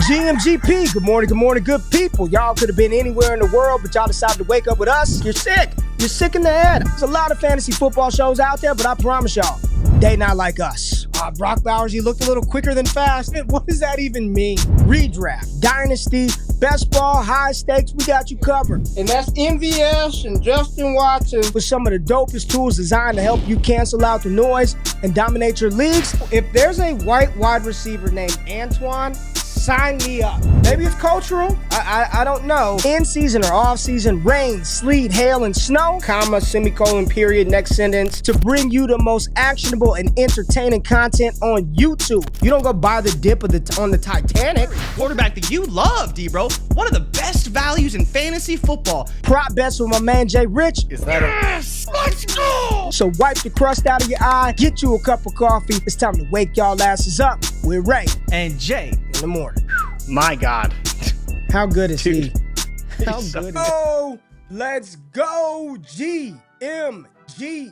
GMGP, good morning, good people. Y'all could have been anywhere in the world, but y'all decided to wake up with us. You're sick. You're sick in the head. There's a lot of fantasy football shows out there, but I promise y'all, they not like us. Brock Bowers, you looked a little quicker than fast. What does that even mean? Redraft, dynasty, best ball, high stakes, we got you covered. And that's MVS and Justin Watson with some of the dopest tools designed to help you cancel out the noise and dominate your leagues. If there's a white wide receiver named Antoine, sign me up. Maybe it's cultural. I don't know. In season or off season, rain, sleet, hail, and snow, comma, semicolon, period, next sentence, to bring you the most actionable and entertaining content on YouTube. You don't go buy the dip on the Titanic. Quarterback that you love, D-Bro. One of the best values in fantasy football. Prop bets with my man JRich. Is that yes? Let's go! So wipe the crust out of your eye, get you a cup of coffee. It's time to wake y'all asses up. We're Ray and Jay in the morning. My God. How good is Dude, he? How good is he? Oh, let's go, GMGP.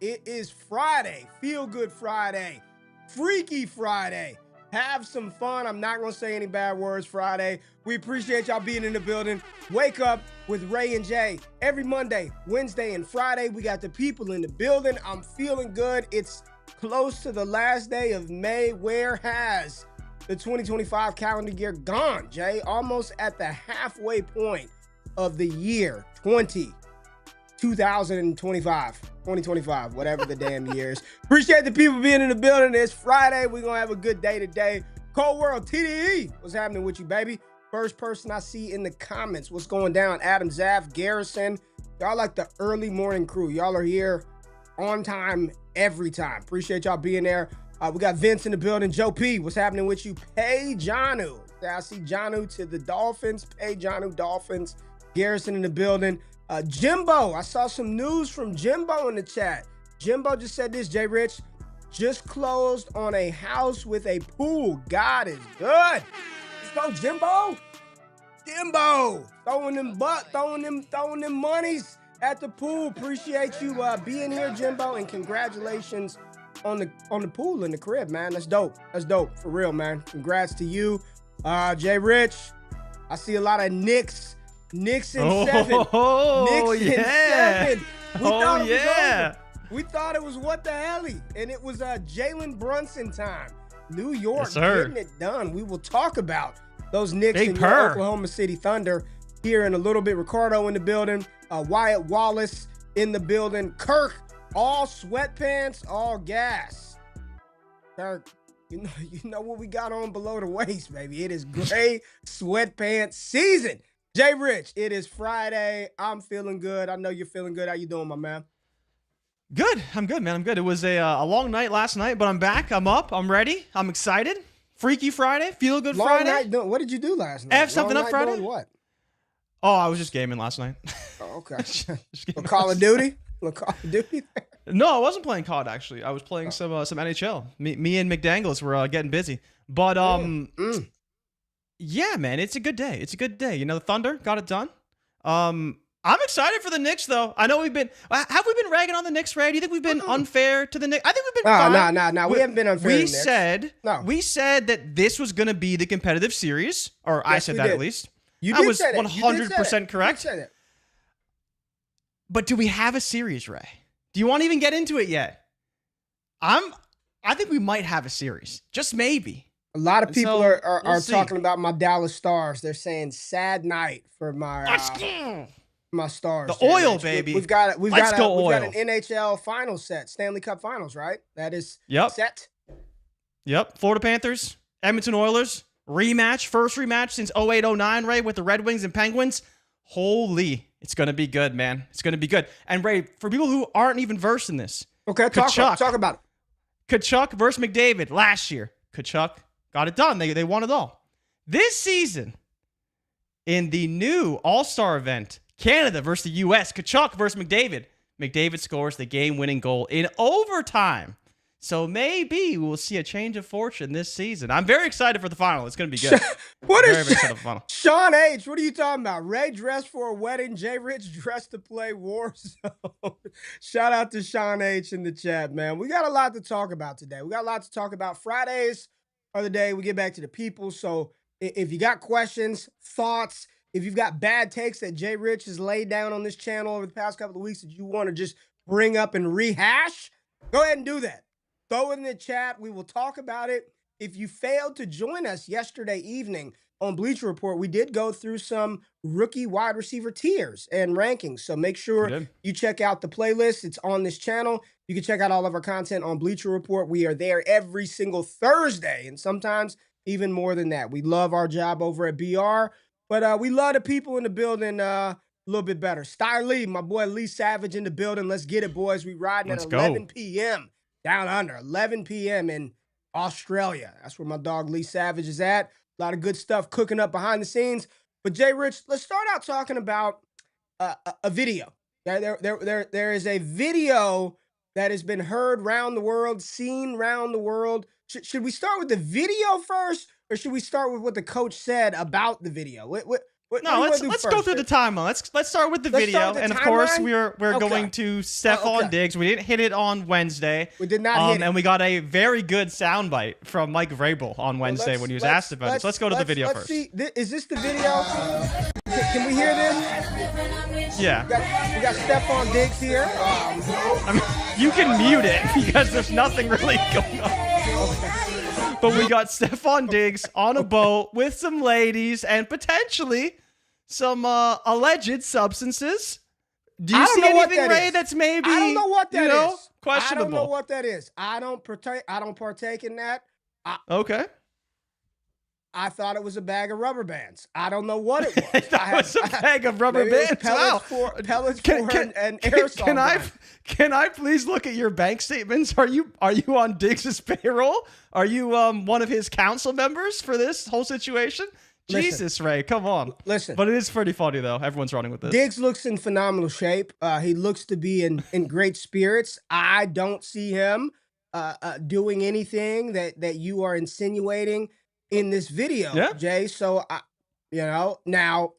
It is Friday. Feel good Friday. Freaky Friday. Have some fun. I'm not going to say any bad words Friday. We appreciate y'all being in the building. Wake up with Ray and Jay. Every Monday, Wednesday, and Friday, we got the people in the building. I'm feeling good. It's close to the last day of May. Where has the 2025 calendar year gone, Jay? Almost at the halfway point of the year 2025, whatever the damn years. Appreciate the people being in the building. It's Friday. We're going to have a good day today. Cold World TDE, what's happening with you, baby? First person I see in the comments. What's going down? Adam Zaff, Garrison. Y'all like the early morning crew. Y'all are here on time every time. Appreciate y'all being there. We got Vince in the building. Joe P, what's happening with you? Pay Jonnu. I see Jonnu to the Dolphins. Pay Jonnu Dolphins. Garrison in the building. Jimbo, I saw some news from Jimbo in the chat. Jimbo just said this, JRich. Just closed on a house with a pool. God is good. Let's go, Jimbo. Jimbo, throwing them monies at the pool. Appreciate you being here, Jimbo, and congratulations on the pool in the crib, man. That's dope. That's dope for real, man. Congrats to you, JRich. I see a lot of Knicks in 7. Oh, Knicks yeah. in 7. Oh, yeah. We thought it was what the helly, and it was Jalen Brunson time. New York, yes, sir, getting it done. We will talk about those Knicks Big and purr. Oklahoma City Thunder here in a little bit. Ricardo in the building. Wyatt Wallace in the building. Kirk, all sweatpants, all gas. Kirk, you know what we got on below the waist, baby. It is gray sweatpants season. JRich, it is Friday. I'm feeling good. I know you're feeling good. How you doing, my man? Good. I'm good, man. I'm good. It was a long night last night, but I'm back. I'm up. I'm ready. I'm excited. Freaky Friday. Feel good long Friday. Night, what did you do last night? F something up Friday? Doing what? Oh, I was just gaming last night. Oh, okay. Call of Duty? Call of Duty? No, I wasn't playing COD, actually. I was playing some NHL. Me and McDangles were getting busy. But, yeah, man, it's a good day. It's a good day. You know, the Thunder got it done. I'm excited for the Knicks, though. I know have we been ragging on the Knicks, Ray? Do you think we've been unfair to the Knicks? I think we've been fine. No. We haven't been unfair to the Knicks. We said that this was going to be the competitive series, or yes, I said that did. At least. I was 100% correct. You said but do we have a series, Ray? Do you want to even get into it yet? I think we might have a series. Just maybe. A lot of people are talking about my Dallas Stars. They're saying sad night for my Stars. The oil, baby. We've got an NHL final set, Stanley Cup Finals, right? That is set. Yep. Florida Panthers, Edmonton Oilers, rematch, first rematch since 08-09, Ray, with the Red Wings and Penguins. Holy, it's going to be good, man. It's going to be good. And Ray, for people who aren't even versed in this. Okay, talk about it. Kachuk versus McDavid last year. Kachuk got it done. They won it all. This season, in the new All-Star event, Canada versus the U.S., Kachuk versus McDavid. McDavid scores the game-winning goal in overtime. So maybe we'll see a change of fortune this season. I'm very excited for the final. It's going to be good. Very excited for the final. Sean H., what are you talking about? Ray dressed for a wedding. JRich dressed to play Warzone. Shout out to Sean H. in the chat, man. We got a lot to talk about today. We got a lot to talk about. Fridays are the day we get back to the people. So If you got questions, thoughts, if you've got bad takes that JRich has laid down on this channel over the past couple of weeks that you want to just bring up and rehash, go ahead and do that. Throw it in the chat. We will talk about it. If you failed to join us yesterday evening on Bleacher Report, we did go through some rookie wide receiver tiers and rankings. So make sure you check out the playlist. It's on this channel. You can check out all of our content on Bleacher Report. We are there every single Thursday, and sometimes even more than that. We love our job over at BR, but we love the people in the building a little bit better. Sty Lee, my boy Lee Savage in the building. Let's get it, boys. We riding at 11 p.m. down under, 11 p.m. in Australia. That's where my dog Lee Savage is at. A lot of good stuff cooking up behind the scenes. But JRich, let's start out talking about a video. There is a video that has been heard round the world, seen round the world. Should we start with the video first, or should we start with what the coach said about the video? Let's go through the timeline. Let's start with the video, and of course we're going to Stefon Diggs. We didn't hit it on Wednesday. We did not hit it. And we got a very good soundbite from Mike Vrabel on Wednesday when he was asked about it. So let's go to the video first. See, is this the video? Can we hear this? Yeah. We got Stefon Diggs here. I mean, you can mute it because there's nothing really going on. But we got Stefon Diggs on a boat with some ladies and potentially some alleged substances. Do you see anything, Ray, that's maybe, I don't know what that is. Questionable? I don't know what that is. I don't partake in that. Okay. I thought it was a bag of rubber bands. I don't know what it was. That was a bag of rubber bands. Pellets and aerosol. Can I please look at your bank statements? Are you on Diggs' payroll? Are you one of his council members for this whole situation? Listen, Jesus, Ray, come on. Listen. But it is pretty funny, though. Everyone's running with this. Diggs looks in phenomenal shape. He looks to be in great spirits. I don't see him doing anything that you are insinuating in this video, Jay. So, now,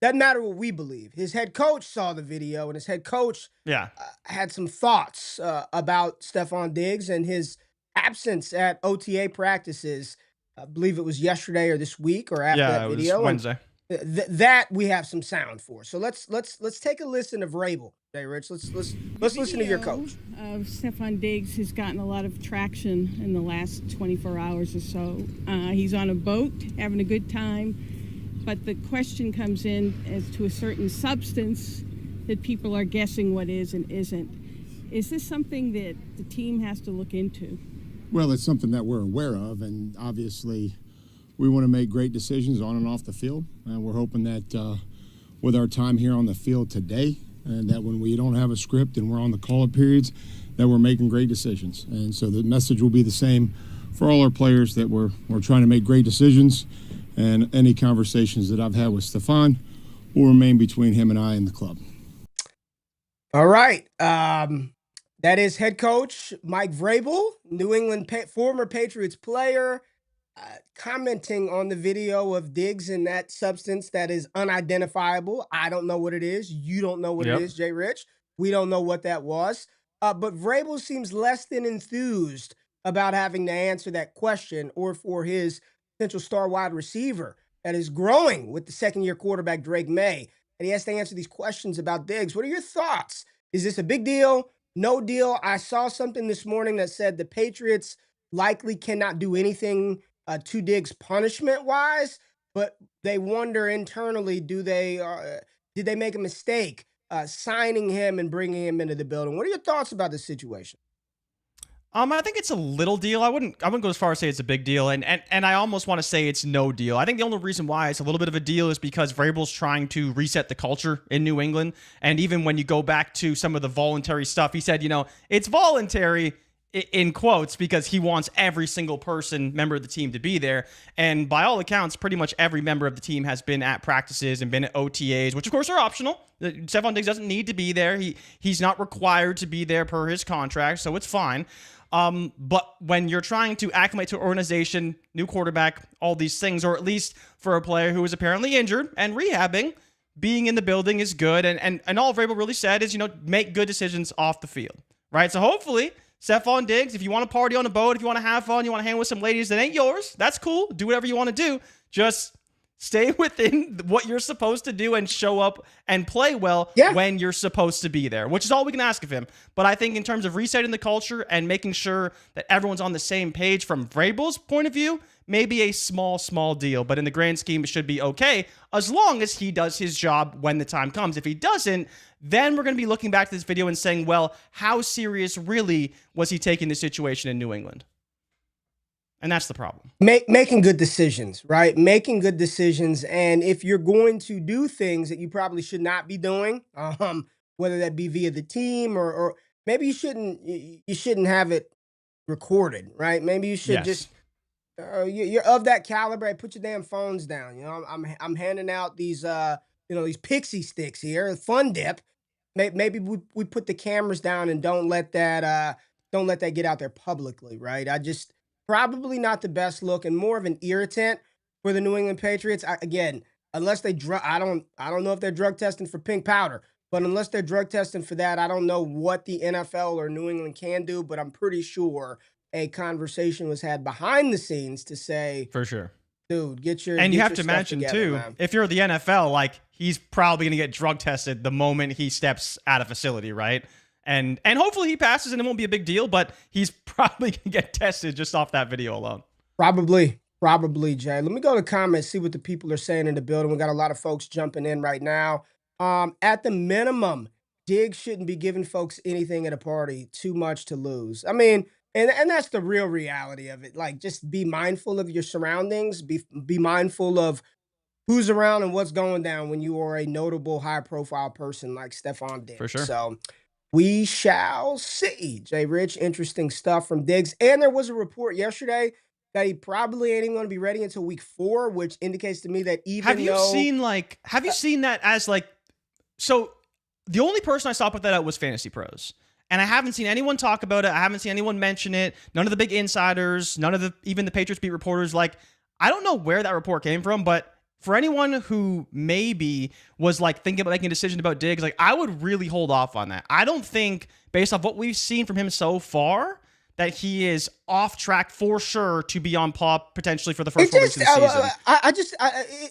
doesn't matter what we believe. His head coach saw the video, and his head coach had some thoughts about Stefon Diggs and his absence at OTA practices. I believe it was yesterday or this week or after that video. It was Wednesday. That we have some sound for. So let's take a listen of Vrabel. JRich, let's listen to your coach. Stefon Diggs has gotten a lot of traction in the last 24 hours or so. He's on a boat having a good time, but the question comes in as to a certain substance that people are guessing what is and isn't. Is this something that the team has to look into? Well, it's something that we're aware of, and obviously we want to make great decisions on and off the field. And we're hoping that with our time here on the field today, and that when we don't have a script and we're on the call-up periods, that we're making great decisions. And so the message will be the same for all our players, that we're trying to make great decisions, and any conversations that I've had with Stefon will remain between him and I and the club. All right. That is head coach Mike Vrabel, New England former Patriots player, commenting on the video of Diggs and that substance that is unidentifiable. I don't know what it is. You don't know what it is, JRich. We don't know what that was. But Vrabel seems less than enthused about having to answer that question, or for his potential star wide receiver that is growing with the second-year quarterback Drake May. And he has to answer these questions about Diggs. What are your thoughts? Is this a big deal? No deal? I saw something this morning that said the Patriots likely cannot do anything to Diggs punishment-wise, but they wonder internally, did they make a mistake signing him and bringing him into the building? What are your thoughts about this situation? I think it's a little deal. I wouldn't go as far as say it's a big deal, and I almost want to say it's no deal. I think the only reason why it's a little bit of a deal is because Vrabel's trying to reset the culture in New England, and even when you go back to some of the voluntary stuff, he said, it's voluntary in quotes because he wants every single member of the team to be there. And by all accounts, pretty much every member of the team has been at practices and been at OTAs, which of course are optional. Stefon Diggs doesn't need to be there. He's not required to be there per his contract, so it's fine. But when you're trying to acclimate to an organization, new quarterback, all these things, or at least for a player who is apparently injured and rehabbing, being in the building is good. And all Vrabel really said is, make good decisions off the field, right? So hopefully Stefon Diggs, if you want to party on a boat, if you want to have fun, you want to hang with some ladies that ain't yours, that's cool. Do whatever you want to do. Just stay within what you're supposed to do and show up and play well when you're supposed to be there, which is all we can ask of him. But I think in terms of resetting the culture and making sure that everyone's on the same page from Vrabel's point of view, maybe a small deal. But in the grand scheme, it should be okay as long as he does his job when the time comes. If he doesn't, then we're going to be looking back to this video and saying, well, how serious really was he taking the situation in New England? And that's the problem. Making good decisions, right? Making good decisions. And if you're going to do things that you probably should not be doing, whether that be via the team or maybe you shouldn't have it recorded, right? Maybe you should just you're of that caliber. Put your damn phones down. You know, I'm handing out these these pixie sticks here, fun dip. Maybe we put the cameras down and don't let that get out there publicly, right? Probably not the best look and more of an irritant for the New England Patriots. Again, unless they I don't know if they're drug testing for pink powder, but unless they're drug testing for that, I don't know what the NFL or New England can do, but I'm pretty sure a conversation was had behind the scenes to say, for sure, dude, get your and you have to imagine together, too, man. If you're the NFL, like he's probably going to get drug tested the moment he steps out of facility, right? And hopefully he passes and it won't be a big deal, but he's probably going to get tested just off that video alone. Probably, Jay. Let me go to comments, see what the people are saying in the building. We got a lot of folks jumping in right now. At the minimum, Diggs shouldn't be giving folks anything at a party. Too much to lose. I mean, and that's the real reality of it. Like, just be mindful of your surroundings. Be mindful of who's around and what's going down when you are a notable, high-profile person like Stefon Diggs. For sure. So we shall see. JRich, interesting stuff from Diggs. And there was a report yesterday that he probably ain't even going to be ready until week 4, which indicates to me that have you seen that as like, so the only person I saw put that out was Fantasy Pros. And I haven't seen anyone talk about it. I haven't seen anyone mention it. None of the big insiders, even the Patriots beat reporters. Like, I don't know where that report came from, but for anyone who maybe was like thinking about making a decision about Diggs, like I would really hold off on that. I don't think, based off what we've seen from him so far, that he is off track for sure to be on PUP potentially for the first 4 weeks of the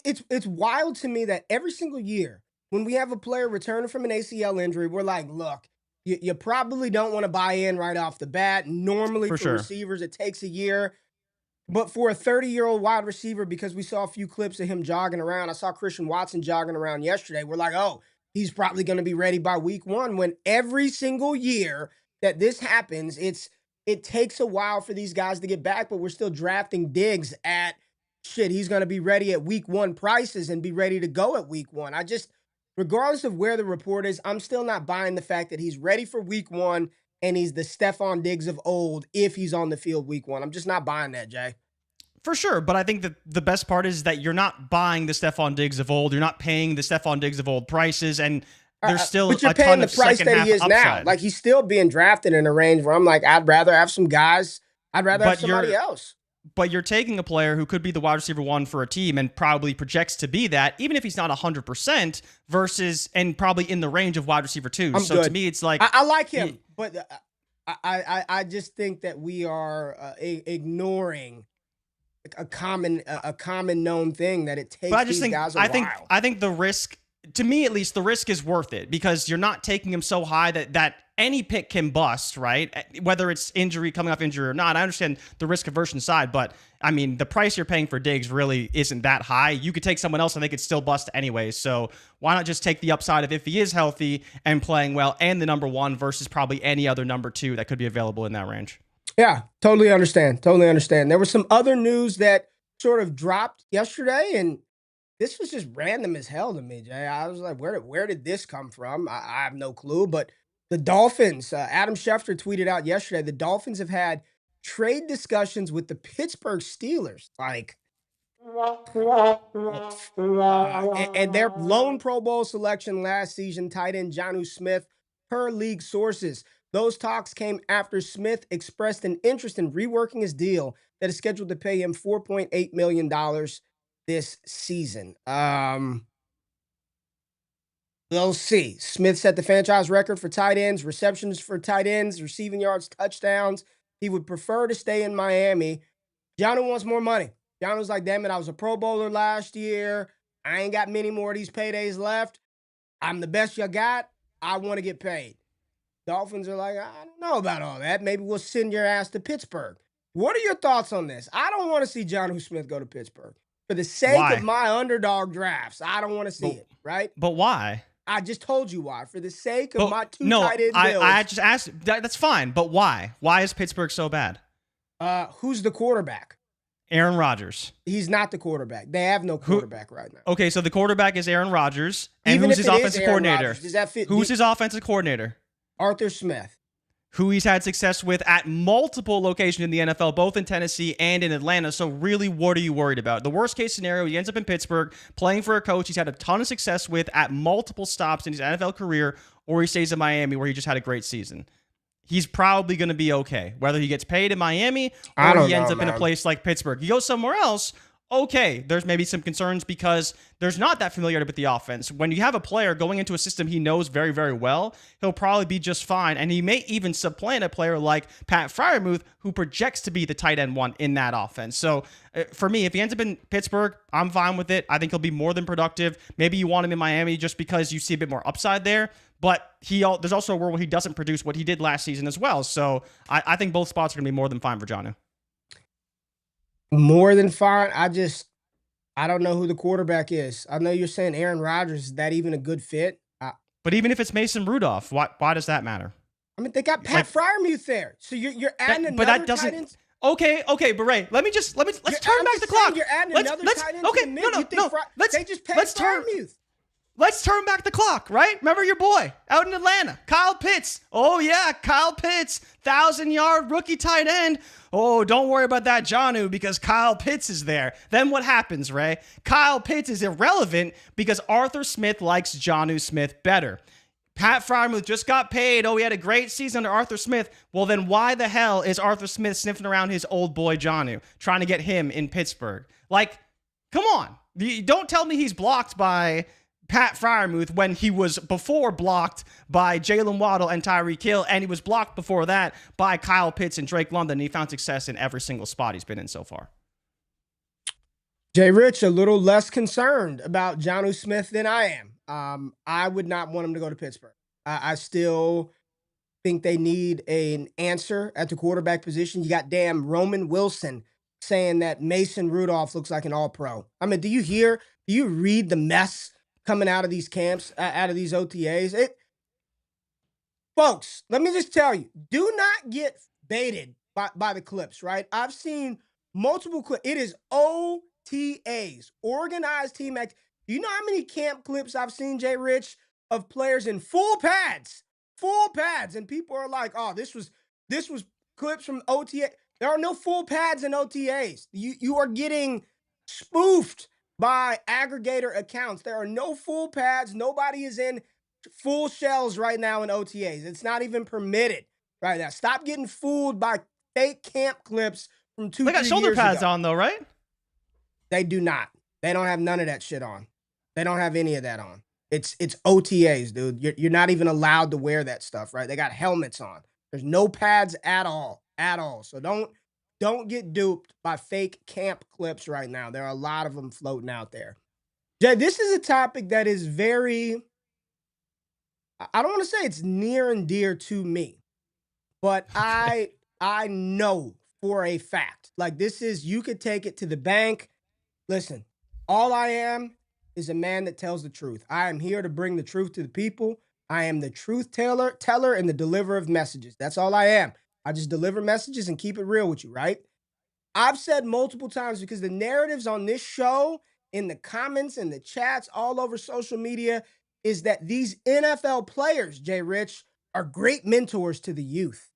season. It's wild to me that every single year when we have a player returning from an ACL injury, we're like, look, you probably don't want to buy in right off the bat. Normally for receivers, it takes a year. But for a 30-year-old wide receiver, because we saw a few clips of him jogging around, I saw Christian Watson jogging around yesterday. We're like, oh, he's probably going to be ready by week 1. When every single year that this happens, it takes a while for these guys to get back, but we're still drafting Diggs at he's going to be ready at week 1 prices and be ready to go at week 1. Regardless of where the report is, I'm still not buying the fact that he's ready for week 1 and he's the Stefon Diggs of old if he's on the field week 1. I'm just not buying that, Jay. For sure, but I think that the best part is that you're not buying the Stefon Diggs of old. You're not paying the Stefon Diggs of old prices, and there's still but you're a paying ton the of price second that half he is upside. now. Like, he's still being drafted in a range where I'm like, I'd rather have some guys. I'd rather have somebody else. But you're taking a player who could be the wide receiver 1 for a team and probably projects to be that, even if he's not 100%, versus and probably in the range of wide receiver 2. To me, it's like I like him, but I just think that we are ignoring a common known thing that it takes guys a while. I think the risk, to me at least, the risk is worth it because you're not taking him so high that any pick can bust, right? Whether it's coming off injury or not. I understand the risk aversion side, but I mean, the price you're paying for Diggs really isn't that high. You could take someone else and they could still bust anyway. So why not just take the upside of if he is healthy and playing well and the number 1 versus probably any other number 2 that could be available in that range? Yeah, totally understand. There was some other news that sort of dropped yesterday, and this was just random as hell to me, Jay. I was like, where did this come from? I have no clue, but the Dolphins, Adam Schefter tweeted out yesterday, the Dolphins have had trade discussions with the Pittsburgh Steelers. Like, and their lone Pro Bowl selection last season, tight end Jonnu Smith, per league sources. Those talks came after Smith expressed an interest in reworking his deal that is scheduled to pay him $4.8 million this season. We'll see. Smith set the franchise record for tight ends, receptions for tight ends, receiving yards, touchdowns. He would prefer to stay in Miami. Jonnu wants more money. Jonnu's like, damn it, I was a Pro Bowler last year. I ain't got many more of these paydays left. I'm the best you got. I want to get paid. Dolphins are like, I don't know about all that. Maybe we'll send your ass to Pittsburgh. What are your thoughts on this? I don't want to see Jonnu Smith go to Pittsburgh. For the sake of my underdog drafts, I don't want to see it, right? But why? I just told you why. For the sake of my two tight end builds. I just asked. That's fine, but why? Why is Pittsburgh so bad? Who's the quarterback? Aaron Rodgers. He's not the quarterback. They have no quarterback right now. Okay, so the quarterback is Aaron Rodgers. And who's his offensive coordinator? Does that fit? Who's his offensive coordinator? Arthur Smith. Who he's had success with at multiple locations in the NFL, both in Tennessee and in Atlanta. So really, what are you worried about? The worst case scenario, he ends up in Pittsburgh playing for a coach he's had a ton of success with at multiple stops in his NFL career, or he stays in Miami where he just had a great season. He's probably going to be okay, whether he gets paid in Miami or he ends up in a place like Pittsburgh. He goes somewhere else, okay, there's maybe some concerns because there's not that familiarity with the offense. When you have a player going into a system he knows very, very well, he'll probably be just fine. And he may even supplant a player like Pat Freiermuth, who projects to be the tight end one in that offense. So for me, if he ends up in Pittsburgh, I'm fine with it. I think he'll be more than productive. Maybe you want him in Miami just because you see a bit more upside there. But there's also a world where he doesn't produce what he did last season as well. So I think both spots are going to be more than fine for Jonnu. More than fine. I don't know who the quarterback is. I know you're saying Aaron Rodgers. Is that even a good fit? But even if it's Mason Rudolph, why does that matter? I mean, they got Pat Freiermuth there. So you're adding another tight end. Okay, but Ray, let's turn back the clock. You're adding another tight end. Okay, no. They just paid Freiermuth. Let's turn back the clock, right? Remember your boy out in Atlanta, Kyle Pitts. Oh, yeah, Kyle Pitts, 1,000-yard rookie tight end. Oh, don't worry about that, Jonnu, because Kyle Pitts is there. Then what happens, Ray? Kyle Pitts is irrelevant because Arthur Smith likes Jonnu Smith better. Pat Freiermuth just got paid. Oh, he had a great season under Arthur Smith. Well, then why the hell is Arthur Smith sniffing around his old boy Jonnu, trying to get him in Pittsburgh? Like, come on. Don't tell me he's blocked by Pat Freiermuth when he was before blocked by Jalen Waddle and Tyreek Hill, and he was blocked before that by Kyle Pitts and Drake London. He found success in every single spot he's been in so far. JRich, a little less concerned about Jonnu Smith than I am. I would not want him to go to Pittsburgh. I still think they need an answer at the quarterback position. You got damn Roman Wilson saying that Mason Rudolph looks like an all-pro. I mean, do you read the mess coming out of these camps, out of these OTAs? Folks, let me just tell you, do not get baited by the clips, right? I've seen multiple clips. It is OTAs, organized team act. Do you know how many camp clips I've seen, JRich, of players in full pads, and people are like, oh, this was clips from OTA. There are no full pads in OTAs. You are getting spoofed by aggregator accounts. There are no full pads. Nobody is in full shells right now in OTAs. It's not even permitted right now. Stop getting fooled by fake camp clips from 2-3 years ago. They got shoulder pads on though, right? They do not. They don't have none of that shit on. They don't have any of that on. It's OTAs, dude. You're not even allowed to wear that stuff, right? They got helmets on. There's no pads at all. So don't get duped by fake camp clips right now. There are a lot of them floating out there. Jay, this is a topic that is very, I don't want to say it's near and dear to me, but I know for a fact, like this is, you could take it to the bank. Listen, all I am is a man that tells the truth. I am here to bring the truth to the people. I am the truth teller and the deliverer of messages. That's all I am. I just deliver messages and keep it real with you, right? I've said multiple times, because the narratives on this show, in the comments, in the chats, all over social media, is that these NFL players, JRich, are great mentors to the youth.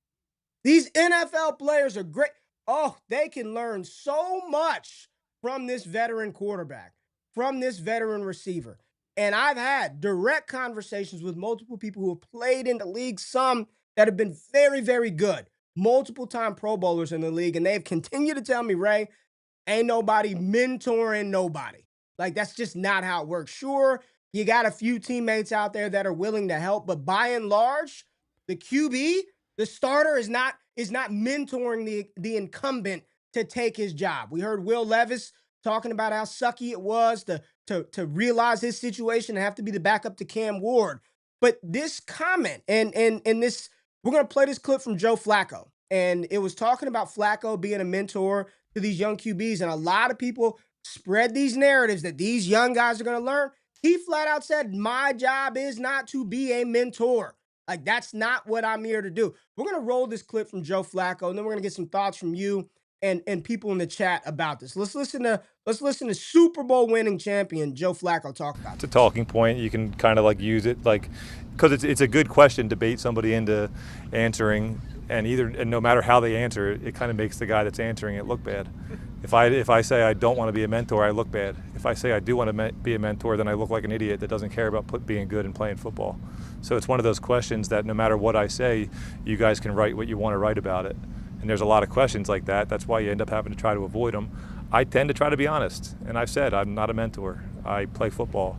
These NFL players are great. Oh, they can learn so much from this veteran quarterback, from this veteran receiver. And I've had direct conversations with multiple people who have played in the league, some that have been very, very good, multiple-time Pro Bowlers in the league, and they've continued to tell me, Ray, ain't nobody mentoring nobody. Like, that's just not how it works. Sure, You got a few teammates out there that are willing to help, but by and large, the QB, the starter is not mentoring the incumbent to take his job. We heard Will Levis talking about how sucky it was to realize his situation and have to be the backup to Cam Ward. But this comment and this, we're going to play this clip from Joe Flacco. And it was talking about Flacco being a mentor to these young QBs. And a lot of people spread these narratives that these young guys are going to learn. He flat out said, my job is not to be a mentor. Like, that's not what I'm here to do. We're going to roll this clip from Joe Flacco, and then we're going to get some thoughts from you and people in the chat about this. Let's listen to Super Bowl winning champion Joe Flacco talk about this. It's a talking point. You can kind of like use it like, because it's a good question to bait somebody into answering, and no matter how they answer it, it kind of makes the guy that's answering it look bad. If I say I don't want to be a mentor, I look bad. If I say I do want to be a mentor, then I look like an idiot that doesn't care about being good and playing football. So it's one of those questions that no matter what I say, you guys can write what you want to write about it. And there's a lot of questions like that. That's why you end up having to try to avoid them. I tend to try to be honest. And I've said I'm not a mentor. I play football.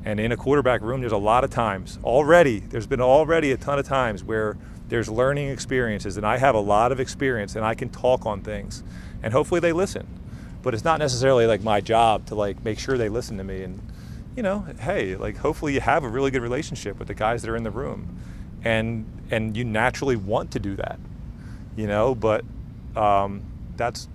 And in a quarterback room, there's a lot of times there's been a ton of times where there's learning experiences. And I have a lot of experience and I can talk on things. And hopefully they listen. But it's not necessarily like my job to like make sure they listen to me. And, you know, hey, like hopefully you have a really good relationship with the guys that are in the room. And you naturally want to do that. You know, but that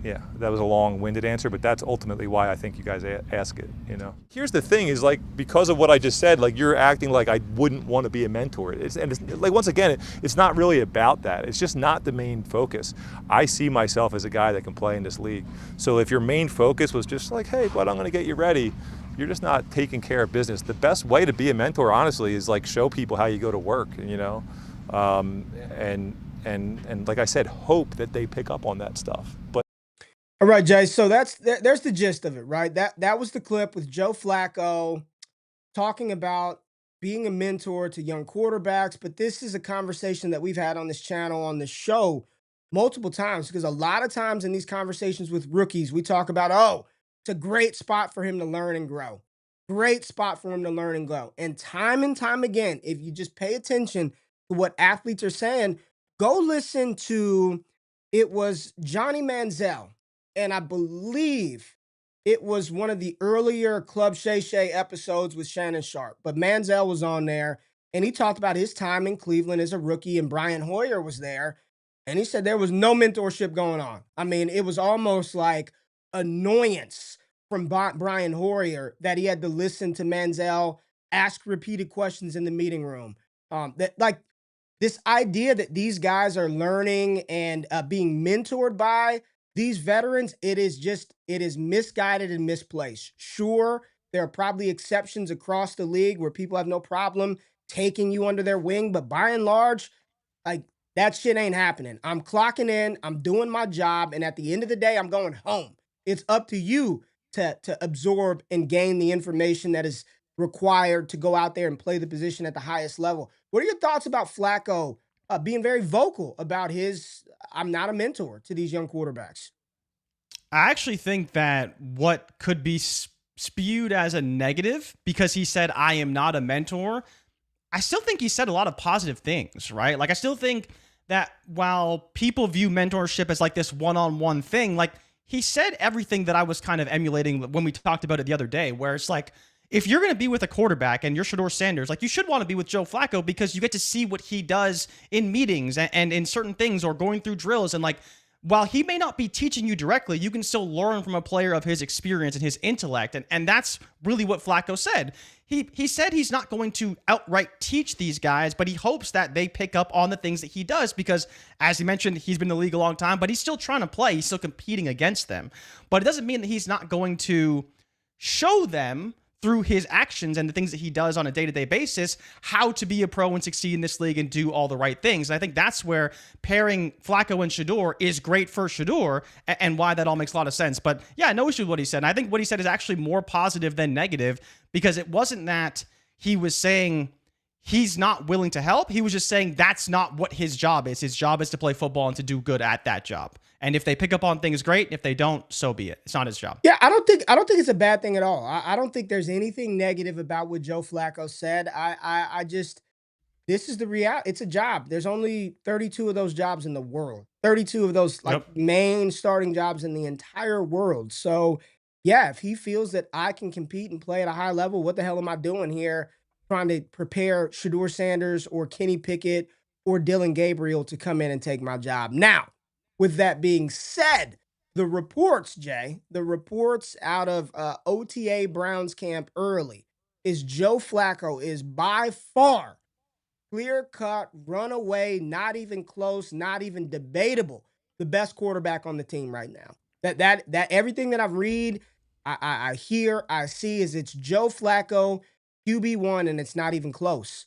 was a long-winded answer, but that's ultimately why I think you guys ask it, you know. Here's the thing is, like, because of what I just said, like, you're acting like I wouldn't want to be a mentor. It's like, once again, it's not really about that. It's just not the main focus. I see myself as a guy that can play in this league. So if your main focus was just like, hey, but I'm going to get you ready, you're just not taking care of business. The best way to be a mentor, honestly, is, like, show people how you go to work, you know, and like I said, hope that they pick up on that stuff. But all right, Jay. So there's the gist of it, right? That was the clip with Joe Flacco talking about being a mentor to young quarterbacks. But this is a conversation that we've had on this channel, on the show, multiple times, because a lot of times in these conversations with rookies, we talk about, oh, it's a great spot for him to learn and grow. Great spot for him to learn and grow. And time again, if you just pay attention to what athletes are saying, go listen to, it was Johnny Manziel, and I believe it was one of the earlier Club Shay Shay episodes with Shannon Sharp, but Manziel was on there, and he talked about his time in Cleveland as a rookie, and Brian Hoyer was there, and he said there was no mentorship going on. I mean, it was almost like annoyance from Brian Hoyer that he had to listen to Manziel ask repeated questions in the meeting room. This idea that these guys are learning and being mentored by these veterans, it is misguided and misplaced. Sure, there are probably exceptions across the league where people have no problem taking you under their wing, but by and large, like, that shit ain't happening. I'm clocking in, I'm doing my job, and at the end of the day, I'm going home. It's up to you to absorb and gain the information that is required to go out there and play the position at the highest level. What are your thoughts about Flacco being very vocal about I'm not a mentor to these young quarterbacks? I actually think that what could be spewed as a negative, because he said, I am not a mentor, I still think he said a lot of positive things, right? Like, I still think that while people view mentorship as like this one-on-one thing, like, he said everything that I was kind of emulating when we talked about it the other day, where it's like, if you're going to be with a quarterback and you're Shedeur Sanders, like, you should want to be with Joe Flacco, because you get to see what he does in meetings and in certain things, or going through drills. And like, while he may not be teaching you directly, you can still learn from a player of his experience and his intellect. And that's really what Flacco said. He said he's not going to outright teach these guys, but he hopes that they pick up on the things that he does, because, as he mentioned, he's been in the league a long time, but he's still trying to play. He's still competing against them. But it doesn't mean that he's not going to show them through his actions and the things that he does on a day-to-day basis, how to be a pro and succeed in this league and do all the right things. And I think that's where pairing Flacco and Shedeur is great for Shedeur, and why that all makes a lot of sense. But yeah, no issue with what he said. And I think what he said is actually more positive than negative, because it wasn't that he was saying he's not willing to help. He was just saying that's not what his job is. His job is to play football and to do good at that job. And if they pick up on things, great. If they don't, so be it. It's not his job. Yeah, I don't think it's a bad thing at all. I don't think there's anything negative about what Joe Flacco said. I just, this is the reality. It's a job. There's only 32 of those jobs in the world. 32 of those main starting jobs in the entire world. So yeah, if he feels that I can compete and play at a high level, what the hell am I doing here trying to prepare Shedeur Sanders or Kenny Pickett or Dylan Gabriel to come in and take my job? Now, with that being said, the reports, Jay, the reports out of OTA Browns camp early is Joe Flacco is by far clear-cut, runaway, not even close, not even debatable, the best quarterback on the team right now. That everything that I've read, I hear, I see is it's Joe Flacco, QB1, and it's not even close.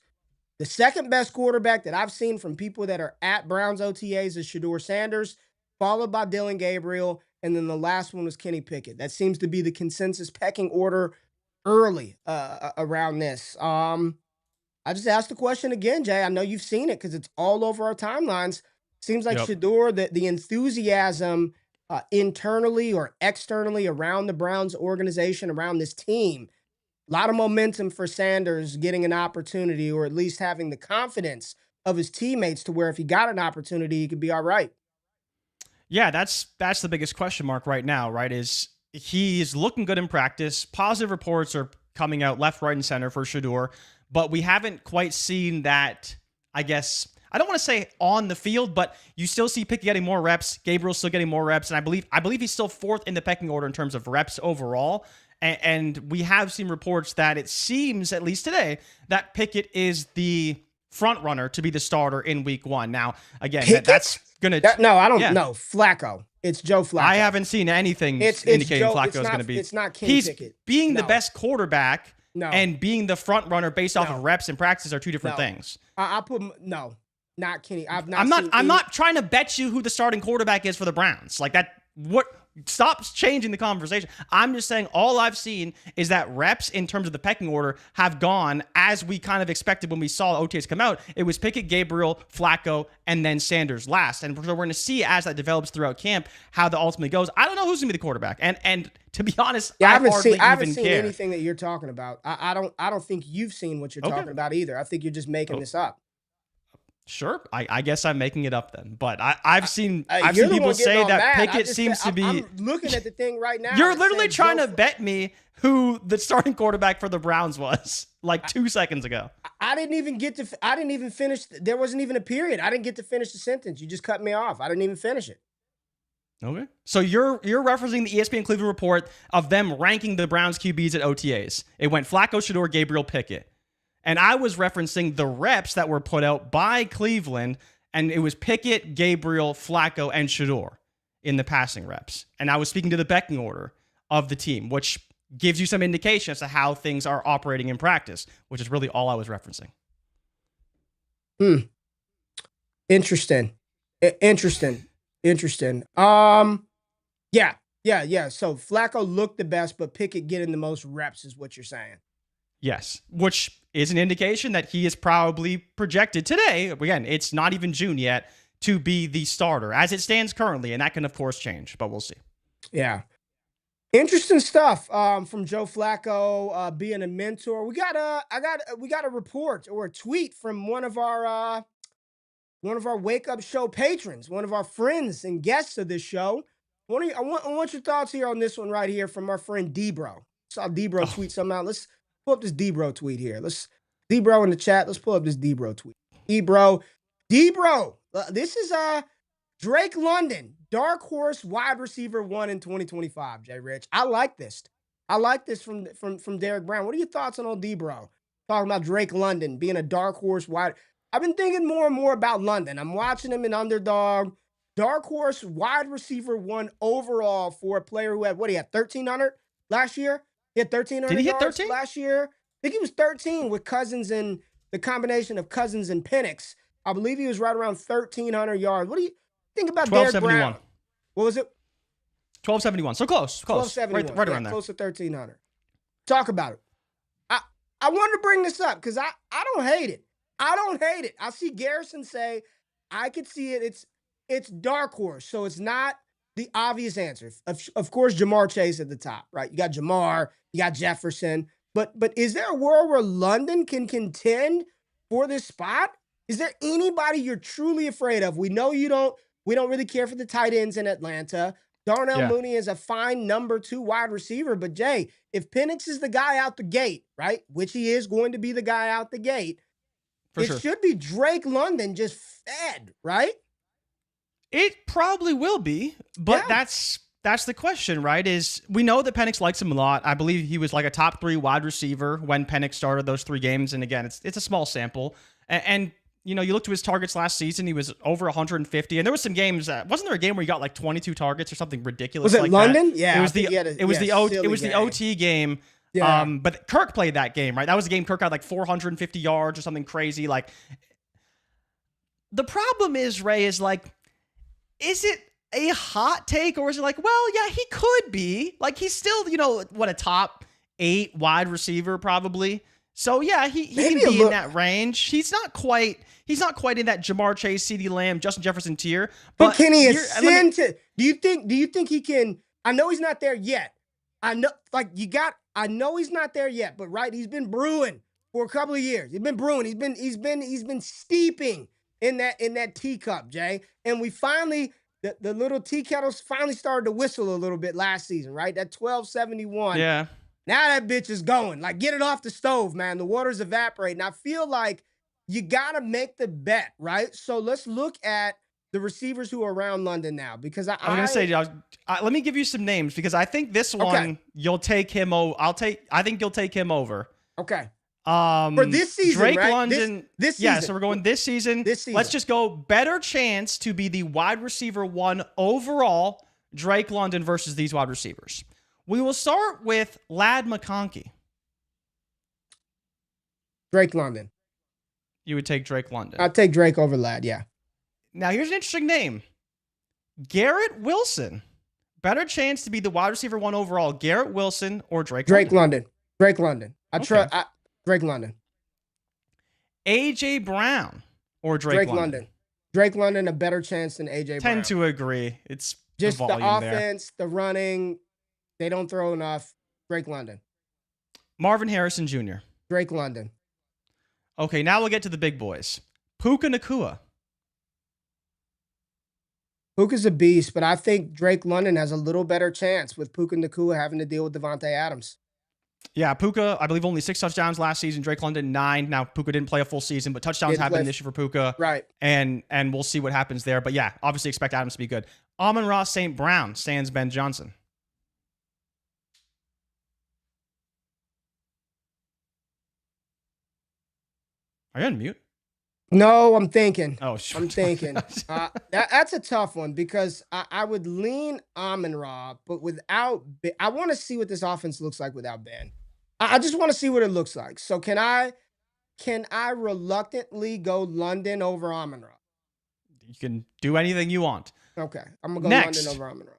The second best quarterback that I've seen from people that are at Browns OTAs is Shedeur Sanders, followed by Dylan Gabriel, and then the last one was Kenny Pickett. That seems to be the consensus pecking order early around this. I just asked the question again, Jay. I know you've seen it because it's all over our timelines. Seems like Shedeur, the enthusiasm internally or externally around the Browns organization, around this team, a lot of momentum for Sanders getting an opportunity or at least having the confidence of his teammates to where if he got an opportunity, he could be all right. Yeah, that's the biggest question mark right now, right? Is he is looking good in practice. Positive reports are coming out left, right, and center for Shedeur, but we haven't quite seen that, I guess, I don't want to say on the field, but you still see Pickett getting more reps. Gabriel's still getting more reps, and I believe he's still fourth in the pecking order in terms of reps overall. And we have seen reports that it seems, at least today, that Pickett is the front runner to be the starter in week 1. Now, again, that's going to... No, I don't know. Flacco. It's Joe Flacco. I haven't seen anything indicating Flacco is going to be... It's not Kenny Pickett. He's being the best quarterback and being the front runner based off of reps and practices are two different things. I put... No, not Kenny. I'm not trying to bet you who the starting quarterback is for the Browns. Like that... Stop changing the conversation. I'm just saying all I've seen is that reps in terms of the pecking order have gone as we kind of expected when we saw OTAs come out. It was Pickett, Gabriel, Flacco, and then Sanders last. And we're going to see as that developes throughout camp how that ultimately goes. I don't know who's going to be the quarterback. And to be honest, I haven't seen anything that you're talking about. I don't think you've seen what you're talking about either. I think you're just making this up. Sure, I guess I'm making it up then, but I've seen people say that Pickett seems to be. I'm looking at the thing right now. You're literally trying to bet me who the starting quarterback for the Browns was like 2 seconds ago. I didn't even finish. There wasn't even a period. I didn't get to finish the sentence. You just cut me off. I didn't even finish it. Okay, so you're referencing the ESPN Cleveland report of them ranking the Browns QBs at OTAs. It went Flacco, Shedeur, Gabriel, Pickett. And I was referencing the reps that were put out by Cleveland, and it was Pickett, Gabriel, Flacco, and Shedeur in the passing reps. And I was speaking to the pecking order of the team, which gives you some indication as to how things are operating in practice, which is really all I was referencing. Interesting. Yeah. So Flacco looked the best, but Pickett getting the most reps is what you're saying. Yes, which is an indication that he is probably projected today. Again, it's not even June yet to be the starter as it stands currently, and that can of course change, but we'll see. Yeah, interesting stuff from Joe Flacco being a mentor. We got a report or a tweet from one of our Wake Up Show patrons, one of our friends and guests of this show. I want your thoughts here on this one right here from our friend D-Bro. Saw D-Bro tweet something out. Let's pull up this D-Bro tweet here. D-Bro in the chat. Let's pull up this D-Bro tweet. D-Bro. This is Drake London, dark horse wide receiver 1 in 2025. JRich, I like this. from Derek Brown. What are your thoughts on old D-Bro? Talking about Drake London being a dark horse wide. I've been thinking more and more about London. I'm watching him in Underdog. Dark horse wide receiver 1 overall for a player who had, 1,300 last year? He had 1,300 Did he hit yards 13? last year. I think he was 13 with Cousins and the combination of Cousins and Penix. I believe he was right around 1,300 yards. What do you think about Derek Brown? What was it? 1,271. So close. 1,271. Right around there. Close to 1,300. Talk about it. I wanted to bring this up because I don't hate it. I don't hate it. I see Garrison say, I could see it. It's dark horse, so it's not the obvious answer. Of course, Jamar Chase at the top, right? You got Jamar, you got Jefferson, but is there a world where London can contend for this spot? Is there anybody you're truly afraid of? We know you don't. We don't really care for the tight ends in Atlanta. Darnell Mooney is a fine number 2 wide receiver, but Jay, if Penix is the guy out the gate, right, which he is going to be the guy out the gate, should be Drake London just fed, right? It probably will be, but that's the question, right? Is we know that Penix likes him a lot. I believe he was like a top 3 wide receiver when Penix started those 3 games, and again, it's a small sample, and you know, you look to his targets last season, he was over 150. And there was some games wasn't there a game where he got like 22 targets or something ridiculous like London? That? Yeah. It was the OT game. Yeah. But Kirk played that game, right? That was a game Kirk had like 450 yards or something crazy. Like, the problem is, Ray, is like, is it a hot take, or is it like, well, yeah, he could be. Like, he's still, you know, what, a top 8 wide receiver probably. So yeah, he can be in that range. He's not quite in that Jamar Chase, CeeDee Lamb, Justin Jefferson tier. But can he ascend to? Do you think he can? I know he's not there yet. I know he's not there yet. But right, he's been brewing for a couple of years. He's been brewing. He's been steeping in that teacup, Jay. And we finally the little tea kettles finally started to whistle a little bit last season, right? That 1271. Yeah. Now that bitch is going. Like, get it off the stove, man. The water's evaporating. I feel like you got to make the bet, right? So let's look at the receivers who are around London now, because I'm going to say, let me give you some names, because I think this one, you'll take him. I think you'll take him over. Okay. For this season, Drake right? London. This season. Yeah, so we're going this season. Let's just go better chance to be the wide receiver 1 overall, Drake London versus these wide receivers. We will start with Ladd McConkey. Drake London. You would take Drake London. I'll take Drake over Ladd, yeah. Now, here's an interesting name. Garrett Wilson. Better chance to be the wide receiver 1 overall, Garrett Wilson or Drake London? Drake London. Drake London. A.J. Brown or Drake London? Drake London, a better chance than A.J. Brown. Tend to agree. It's just the offense, there. The running. They don't throw enough. Drake London. Marvin Harrison Jr. Drake London. Okay, now we'll get to the big boys. Puka Nacua. Puka's a beast, but I think Drake London has a little better chance with Puka Nacua having to deal with Devontae Adams. Yeah, Puka, I believe only 6 touchdowns last season. Drake London, 9. Now, Puka didn't play a full season, but touchdowns have been an issue for Puka. Right. And we'll see what happens there. But yeah, obviously expect Adams to be good. Amon-Ra St. Brown, sans Ben Johnson. Are you on mute? No, I'm thinking. Oh, sure. I'm thinking. That's a tough one, because I would lean Amon-Ra, but without I want to see what this offense looks like without Ben. I just want to see what it looks like. So can I reluctantly go London over Amon-Ra? You can do anything you want. Okay. I'm going to go London over Amon-Ra.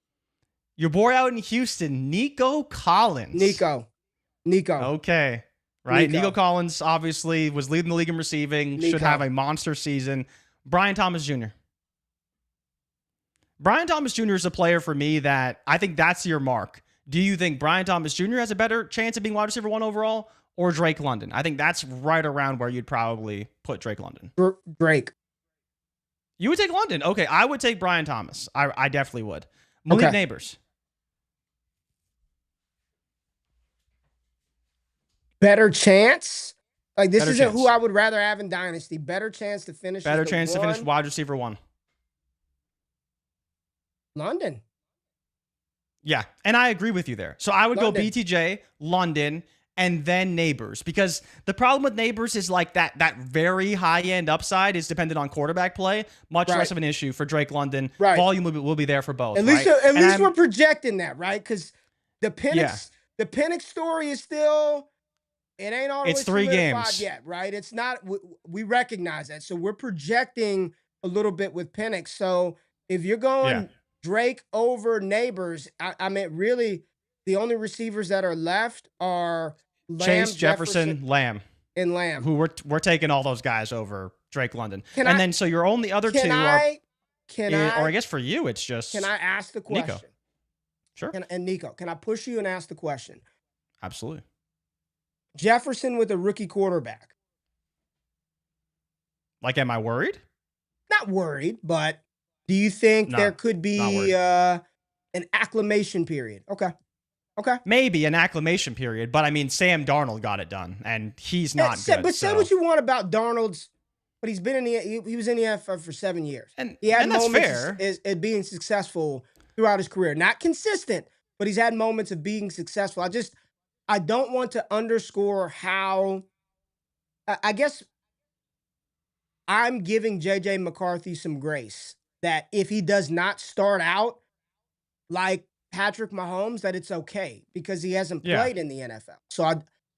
Your boy out in Houston, Nico Collins. Nico. Okay. Right? Nico Collins obviously was leading the league in receiving, should have a monster season. Brian Thomas Jr. Brian Thomas Jr. is a player for me that I think that's your mark. Do you think Brian Thomas Jr. has a better chance of being wide receiver 1 overall, or Drake London? I think that's right around where you'd probably put Drake London. Drake. You would take London. Okay, I would take Brian Thomas. I definitely would. Malik Nabers. Better chance? Like, this isn't who I would rather have in Dynasty. Better chance to finish. Better chance to finish wide receiver 1. London. Yeah, and I agree with you there. So I would London. go BTJ, London, and then Nabers, because the problem with Nabers is like that very high-end upside is dependent on quarterback play, much less of an issue for Drake London. Right. Volume will be there for both. At least we're projecting that, right? Because the Penix story is still, it ain't always it's 3 games yet, right? It's not. We recognize that, so we're projecting a little bit with Penix. So if you're going Drake over Nabers, I mean, really, the only receivers that are left are Lamb, Chase, Jefferson, Lamb. and Lamb. Who we're taking all those guys over Drake London. Then so your only other two or I guess for you, it's just Can I ask the question? Nico. Sure. And Nico, can I push you and ask the question? Absolutely. Jefferson with a rookie quarterback. Like, am I worried? Not worried, but do you think there could be an acclimation period? Okay. Maybe an acclimation period, but I mean, Sam Darnold got it done, and he's not good. But say what you want about Darnold's, but he's been in he was in the NFL for 7 years. And he had that's moments fair. As being successful throughout his career. Not consistent, but he's had moments of being successful. I don't want to underscore how, I guess I'm giving JJ McCarthy some grace that if he does not start out like Patrick Mahomes, that it's okay because he hasn't played in the NFL. So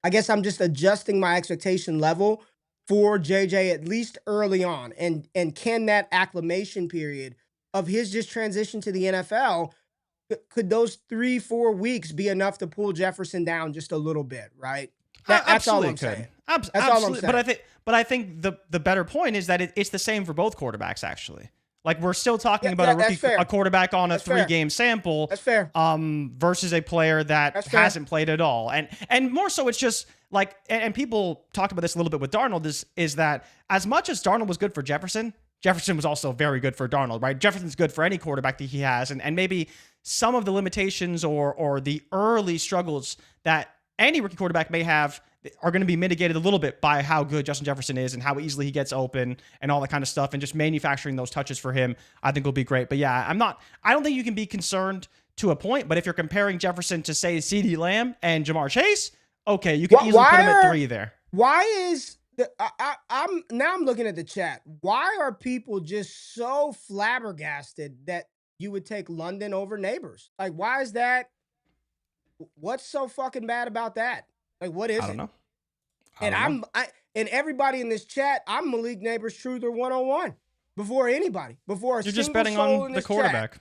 I guess I'm just adjusting my expectation level for JJ at least early on. And can that acclimation period of his just transition to the NFL, could those 3-4 weeks be enough to pull Jefferson down just a little bit, right? That's all I'm saying. That's all I'm saying. But I think the better point is that it's the same for both quarterbacks, actually. Like, we're still talking about a quarterback on a 3-game sample. That's fair. Versus a player that hasn't played at all. And more so, it's just like, and people talked about this a little bit with Darnold, is that as much as Darnold was good for Jefferson was also very good for Darnold, right? Jefferson's good for any quarterback that he has. And maybe some of the limitations or the early struggles that any rookie quarterback may have are going to be mitigated a little bit by how good Justin Jefferson is and how easily he gets open and all that kind of stuff, and just manufacturing those touches for him, I think will be great. But yeah, I don't think you can be concerned to a point, but if you're comparing Jefferson to, say, CeeDee Lamb and Jamar Chase, okay, you can easily put him at 3 there. Why is I'm looking at the chat. Why are people just so flabbergasted that you would take London over Nabers? Like, why is that? What's so fucking bad about that? Like, what is it? I don't know. And everybody in this chat, I'm Malik Nabers Truther 101 before anybody. You're just betting on the quarterback.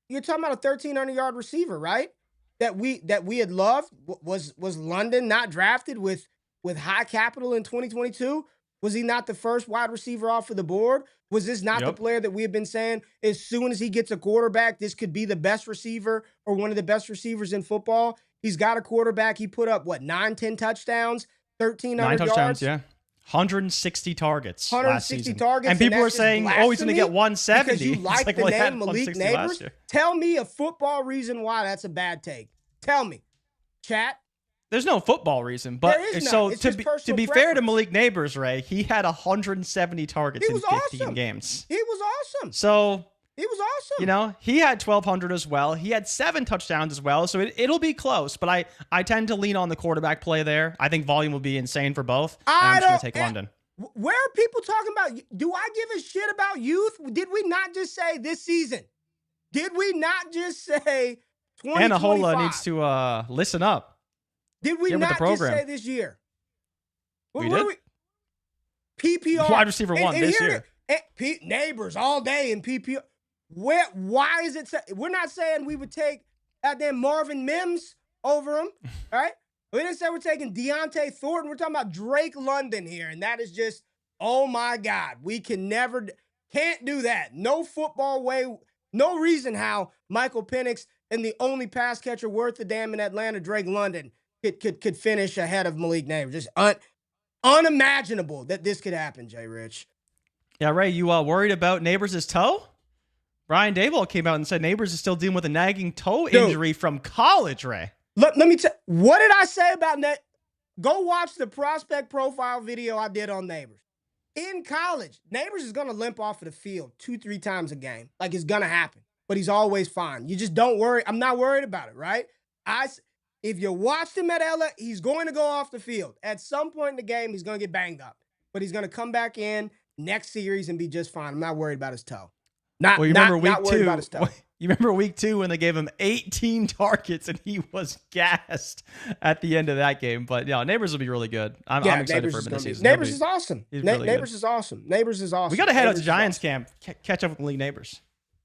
You're talking about a 1,300-yard receiver, right? That we had loved. Was London not drafted with high capital in 2022? Was he not the first wide receiver off of the board? Was this not the player that we have been saying as soon as he gets a quarterback, this could be the best receiver or one of the best receivers in football? He's got a quarterback. He put up, 9-10 touchdowns, 1,300 yards? 9 touchdowns, yeah. 160 targets 160 targets. And people were saying, he's going to get 170. Because you like the name Malik Nabers? Tell me a football reason why that's a bad take. Tell me. Chat. There's no football reason, but so to be fair to Malik Nabers, Ray, he had 170 targets in 15 games. He was awesome. So he was awesome. He had 1,200 as well. He had 7 touchdowns as well. So it'll be close, but I tend to lean on the quarterback play there. I think volume will be insane for both. I'm just going to take London. Where are people talking about? Do I give a shit about youth? Did we not just say this season? Did we not just say 2025? Anahola needs to listen up. Did we not just say this year? We did. PPR. Wide receiver 1 this year. Nabers all day in PPR. Why is it? We're not saying we would take goddamn Marvin Mims over him, all right? We didn't say we're taking Deontay Thornton. We're talking about Drake London here, and that is just, oh my God. We can't do that. No football way, no reason how Michael Penix and the only pass catcher worth a damn in Atlanta, Drake London, could finish ahead of Malik Nabers. Just unimaginable that this could happen, JRich. Yeah, Ray, you worried about Nabers' toe? Brian Daboll came out and said Nabers is still dealing with a nagging toe injury from college, Ray. Let me tell you, what did I say about that? Go watch the prospect profile video I did on Nabers. In college, Nabers is going to limp off of the field 2-3 times a game. Like, it's going to happen. But he's always fine. You just don't worry. I'm not worried about it, right? If you watched him at LA, he's going to go off the field. At some point in the game, he's going to get banged up. But he's going to come back in next series and be just fine. I'm not worried about his toe. Not worried about his toe. You remember week 2 when they gave him 18 targets and he was gassed at the end of that game. But yeah, Nabers will be really good. I'm excited for him this season. Nabers is awesome. Nabers is awesome. Nabers is awesome. We got to head out to Giants camp, catch up with Malik Nabers.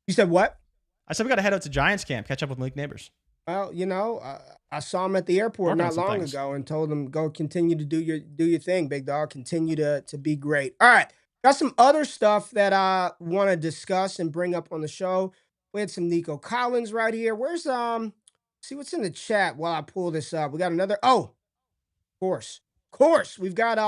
You said what? I said we got to head out to Giants camp, catch up with Malik Nabers. Well, I saw him at the airport Working on not some long things. ago and told him, go continue to do your thing, big dog. Continue to be great. All right. Got some other stuff that I want to discuss and bring up on the show. We had some Nico Collins right here. Where's see what's in the chat while I pull this up. We got another course. We've got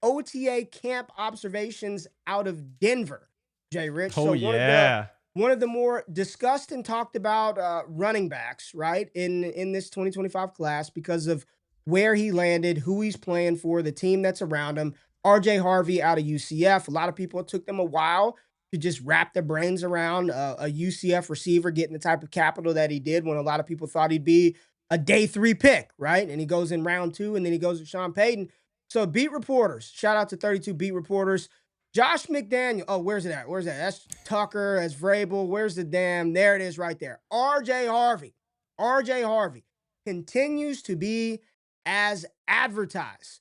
OTA camp observations out of Denver, JRich. Oh, So yeah. one of the more discussed and talked about running backs, right, in this 2025 class because of where he landed, who he's playing for, the team that's around him. RJ Harvey out of UCF. A lot of people, it took them a while to just wrap their brains around a UCF receiver getting the type of capital that he did when a lot of people thought he'd be a day 3 pick, right? And he goes in round 2, and then he goes to Sean Payton. So beat reporters, shout out to 32 beat reporters. Josh McDaniel. Oh, where's it at? Where's that? That's Tucker. That's Vrabel. Where's the damn? There it is right there. RJ Harvey continues to be as advertised.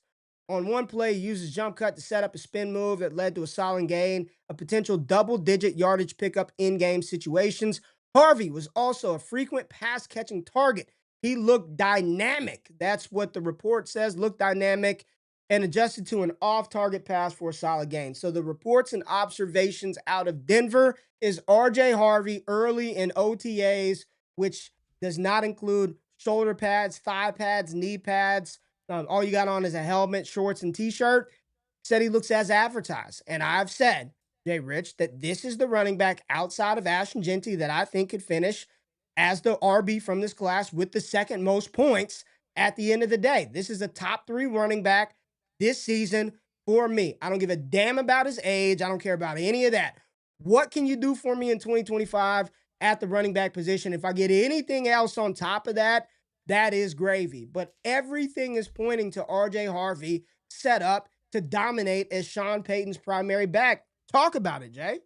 On one play, he uses jump cut to set up a spin move that led to a solid gain, a potential double-digit yardage pickup in game situations. Harvey was also a frequent pass-catching target. He looked dynamic. That's what the report says, looked dynamic, and adjusted to an off-target pass for a solid gain. So the reports and observations out of Denver is RJ Harvey early in OTAs, which does not include shoulder pads, thigh pads, knee pads. All you got on is a helmet, shorts, and t-shirt. Said he looks as advertised. And I've said, JRich, that this is the running back outside of Ashton Jeanty that I think could finish as the RB from this class with the second most points at the end of the day. This is a top 3 running back this season for me. I don't give a damn about his age. I don't care about any of that. What can you do for me in 2025 at the running back position? If I get anything else on top of that, that is gravy. But everything is pointing to RJ Harvey set up to dominate as Sean Payton's primary back. Talk about it, Jay.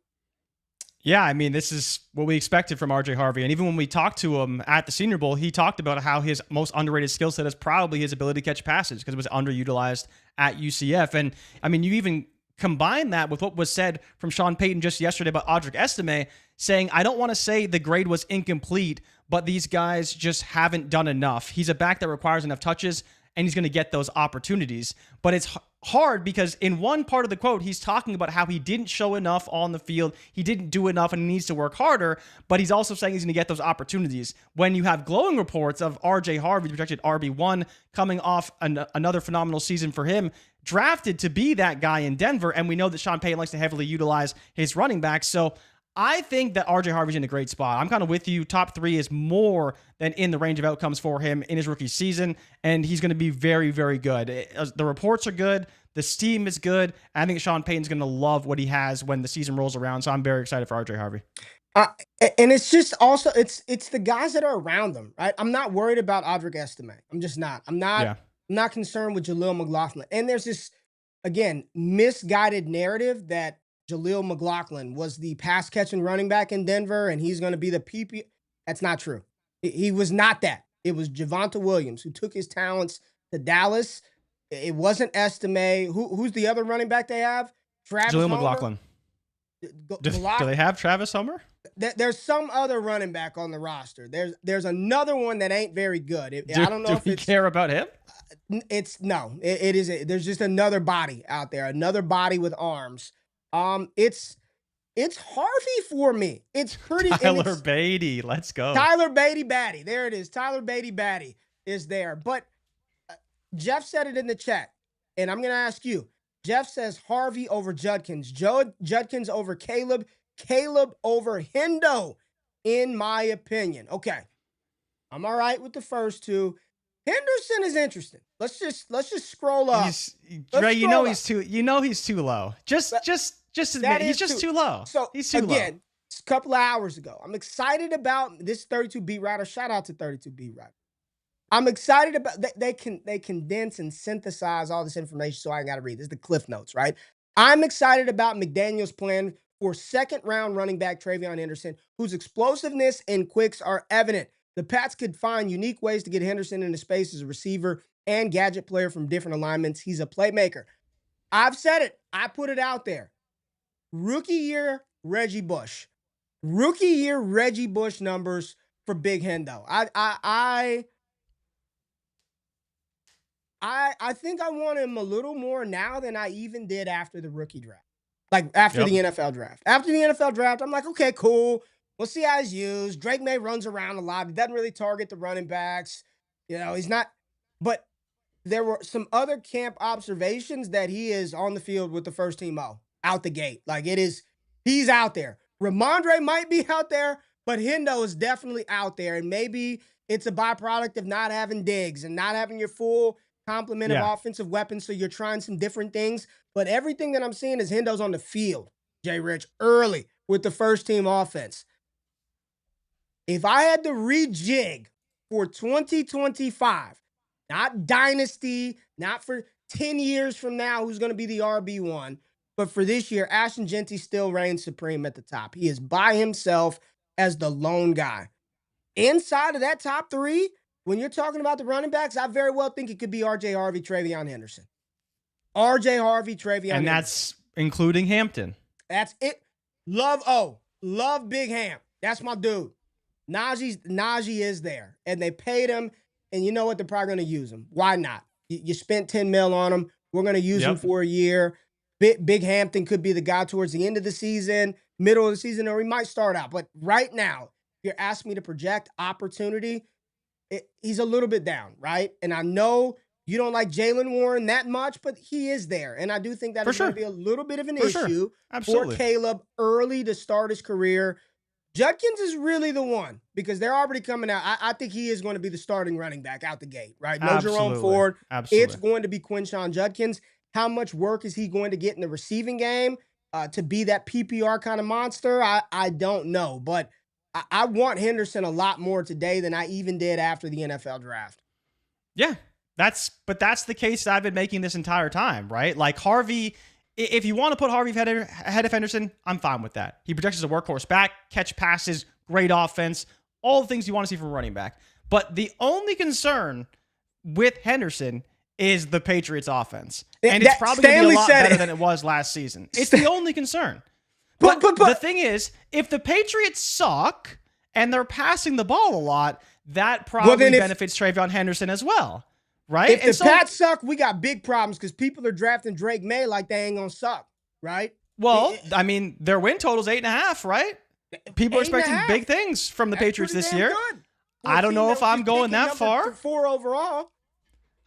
Yeah, I mean, this is what we expected from RJ Harvey. And even when we talked to him at the Senior Bowl, he talked about how his most underrated skill set is probably his ability to catch passes because it was underutilized at UCF. And I mean, you even combine that with what was said from Sean Payton just yesterday about Audric Estime, saying, I don't want to say the grade was incomplete, but these guys just haven't done enough. He's a back that requires enough touches, and he's going to get those opportunities. But it's hard because in one part of the quote, he's talking about how he didn't show enough on the field. He didn't do enough and he needs to work harder, but he's also saying he's going to get those opportunities. When you have glowing reports of RJ Harvey, projected RB1, coming off another phenomenal season for him, drafted to be that guy in Denver, and we know that Sean Payton likes to heavily utilize his running backs. So I think that RJ Harvey's in a great spot. I'm kind of with you. Top 3 is more than in the range of outcomes for him in his rookie season, and he's going to be very, very good. The reports are good. The steam is good. I think Sean Payton's going to love what he has when the season rolls around, so I'm very excited for RJ Harvey. And it's just also, it's the guys that are around them, right? I'm not worried about Audric Estime. I'm just not. I'm not concerned with Jaleel McLaughlin. And there's this, again, misguided narrative that Jaleel McLaughlin was the pass-catching running back in Denver, and he's going to be the PP. That's not true. He was not that. It was Javonte Williams who took his talents to Dallas. It wasn't Estime. Who's the other running back they have? Travis Jaleel Homer? McLaughlin. Do they have Travis Homer? There's some other running back on the roster. There's another one that ain't very good. I don't know if we care about him. It is. There's just another body out there, another body with arms. It's Harvey for me. It's pretty. Tyler Beatty, let's go. Tyler Beatty Batty. There it is. Tyler Beatty Batty is there. But Jeff said it in the chat, and I'm going to ask you. Jeff says Harvey over Judkins. Judkins over Caleb. Caleb over Hendo, in my opinion. Okay. I'm all right with the first 2. Henderson is interesting. Let's just scroll up. Ray, he's too low. Just admit he's just too low. So he's too again, low. A couple of hours ago, I'm excited about this 32 beat writer. Shout out to 32 beat writer. I'm excited about they condense and synthesize all this information so I got to read. This is the Cliff Notes, right? I'm excited about McDaniel's plan for second-round running back Travion Henderson, whose explosiveness and quicks are evident. The Pats could find unique ways to get Henderson into space as a receiver and gadget player from different alignments. He's a playmaker. I've said it. I put it out there. Rookie year, Reggie Bush. Rookie year, Reggie Bush numbers for Big Hendo. I think I want him a little more now than I even did after the rookie draft. Like after Yep. the NFL draft. After the NFL draft, I'm like, okay, cool. We'll see how he's used. Drake May runs around a lot. He doesn't really target the running backs. He's not. But there were some other camp observations that he is on the field with the first team out the gate. Like he's out there. Ramondre might be out there, but Hendo is definitely out there. And maybe it's a byproduct of not having Diggs and not having your full complement of offensive weapons. So you're trying some different things. But everything that I'm seeing is Hendo's on the field, JRich, early with the first team offense. If I had to rejig for 2025, not dynasty, not for 10 years from now, who's going to be the RB1, but for this year, Ashton Genty still reigns supreme at the top. He is by himself as the lone guy. Inside of that top three, when you're talking about the running backs, I very well think it could be R.J. Harvey, Travion Henderson. R.J. Harvey, Travion Henderson. And that's including Hampton. That's it. Love Big Ham. That's my dude. Najee is there. And they paid him. And you know what? They're probably going to use him. Why not? You spent $10 million on him. We're going to use him for a year. Big Hampton could be the guy towards the end of the season, middle of the season, or he might start out. But right now, if you're asking me to project opportunity, he's a little bit down, right? And I know you don't like Jaylen Warren that much, but he is there. And I do think that is going to be a little bit of an issue for Caleb early to start his career. Judkins is really the one because they're already coming out. I think he is going to be the starting running back out the gate, right? No Jerome Ford. It's going to be Quinshon Judkins. How much work is he going to get in the receiving game to be that PPR kind of monster? I don't know, but I want Henderson a lot more today than I even did after the NFL draft. Yeah, that's the case that I've been making this entire time, right? Like Harvey, if you want to put Harvey ahead of Henderson, I'm fine with that. He projects as a workhorse back, catch passes, great offense, all the things you want to see from a running back. But the only concern with Henderson is the Patriots offense. And it's probably going to be a lot better than it was last season. It's the only concern. But the thing is, if the Patriots suck and they're passing the ball a lot, that probably benefits Travion Henderson as well, right? If the Pats suck, we got big problems because people are drafting Drake May like they ain't going to suck, right? Well, I mean, their win total's 8.5, right? People are expecting big things from the Patriots this year. I don't know if I'm going that far. 4 overall.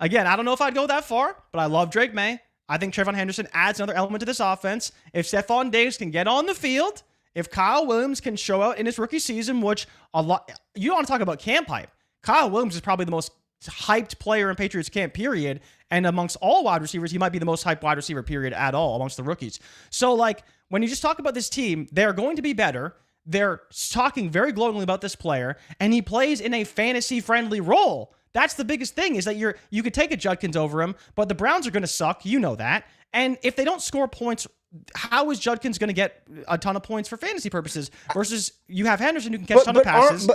Again, I don't know if I'd go that far, but I love Drake May. I think Travion Henderson adds another element to this offense. If Stefon Diggs can get on the field, if Kyle Williams can show out in his rookie season, which you don't want to talk about camp hype. Kyle Williams is probably the most hyped player in Patriots camp, period. And amongst all wide receivers, he might be the most hyped wide receiver, period, at all amongst the rookies. So, like, when you just talk about this team, they're going to be better. They're talking very glowingly about this player, and he plays in a fantasy-friendly role. That's the biggest thing, is that you could take a Judkins over him, but the Browns are going to suck. You know that. And if they don't score points, how is Judkins going to get a ton of points for fantasy purposes versus you have Henderson who can catch a ton of passes?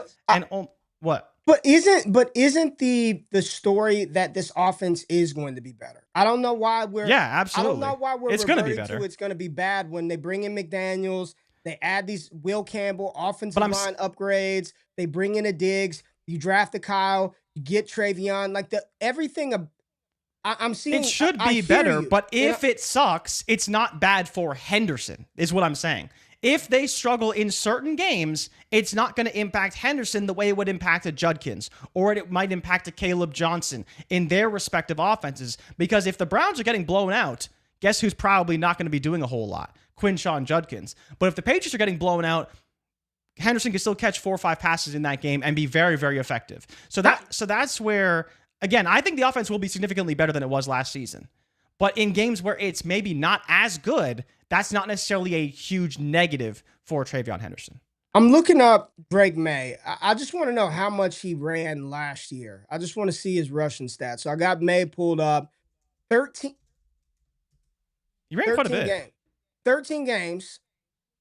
What? But isn't the story that this offense is going to be better? I don't know why we're absolutely. I don't know why we're it's going to be better. It's going to be bad when they bring in McDaniels, they add these Will Campbell offensive line upgrades, they bring in a Diggs, you draft a Kyle, you get Travion, like everything. I'm seeing it should be better, but if it sucks, it's not bad for Henderson, is what I'm saying. If they struggle in certain games, it's not going to impact Henderson the way it would impact a Judkins, or it might impact a Caleb Johnson in their respective offenses. Because if the Browns are getting blown out, guess who's probably not going to be doing a whole lot? Quinshon Judkins. But if the Patriots are getting blown out, Henderson can still catch 4 or 5 passes in that game and be very, very effective. So that's where, again, I think the offense will be significantly better than it was last season. But in games where it's maybe not as good, that's not necessarily a huge negative for Travion Henderson. I'm looking up Drake May. I just want to know how much he ran last year. I just want to see his rushing stats. So I got May pulled up. 13. He ran quite a bit. 13 games,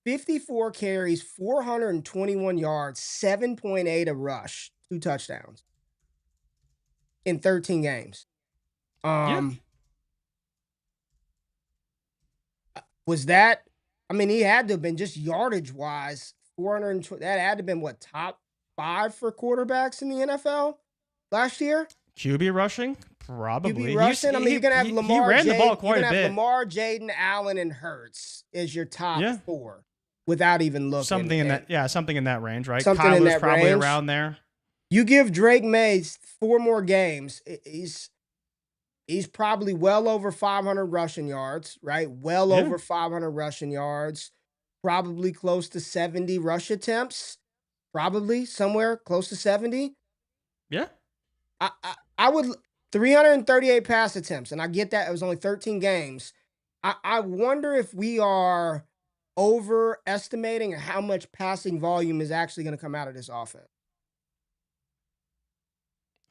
54 carries, 421 yards, 7.8 a rush, 2 touchdowns in 13 games. Was that, I mean, he had to have been just yardage wise, 420. That had to have been top 5 for quarterbacks in the NFL last year? QB rushing? Probably. QB rushing? I mean, you're going to have Lamar. He ran the ball quite a bit. Lamar, Jaden, Allen, and Hurts is your top 4 without even looking. Something in that range, right? Something in that probably range. Around there. You give Drake May 4 more games, he's probably well over 500 rushing yards, right? Well over 500 rushing yards, probably close to 70 rush attempts, probably somewhere close to 70. Yeah. I would 338 pass attempts, and I get that it was only 13 games. I wonder if we are overestimating how much passing volume is actually going to come out of this offense.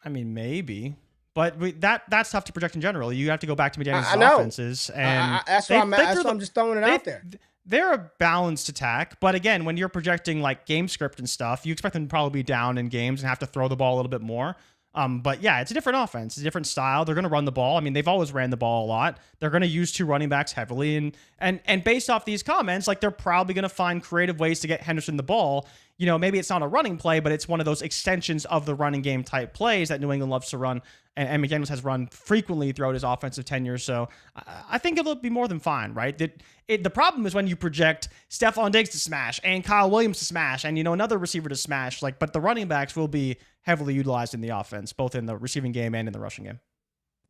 I mean, maybe. But that's tough to project in general. You have to go back to McDaniel's offenses. And that's why I'm just throwing it out there. They're a balanced attack. But again, when you're projecting like game script and stuff, you expect them to probably be down in games and have to throw the ball a little bit more. But yeah, it's a different offense. It's a different style. They're going to run the ball. I mean, they've always ran the ball a lot. They're going to use 2 running backs heavily. And based off these comments, like they're probably going to find creative ways to get Henderson the ball. You know, maybe it's not a running play, but it's one of those extensions of the running game type plays that New England loves to run. And McDaniels has run frequently throughout his offensive tenure. So I think it'll be more than fine, right? The problem is when you project Stefon Diggs to smash and Kyle Williams to smash and, another receiver to smash. But the running backs will be heavily utilized in the offense, both in the receiving game and in the rushing game.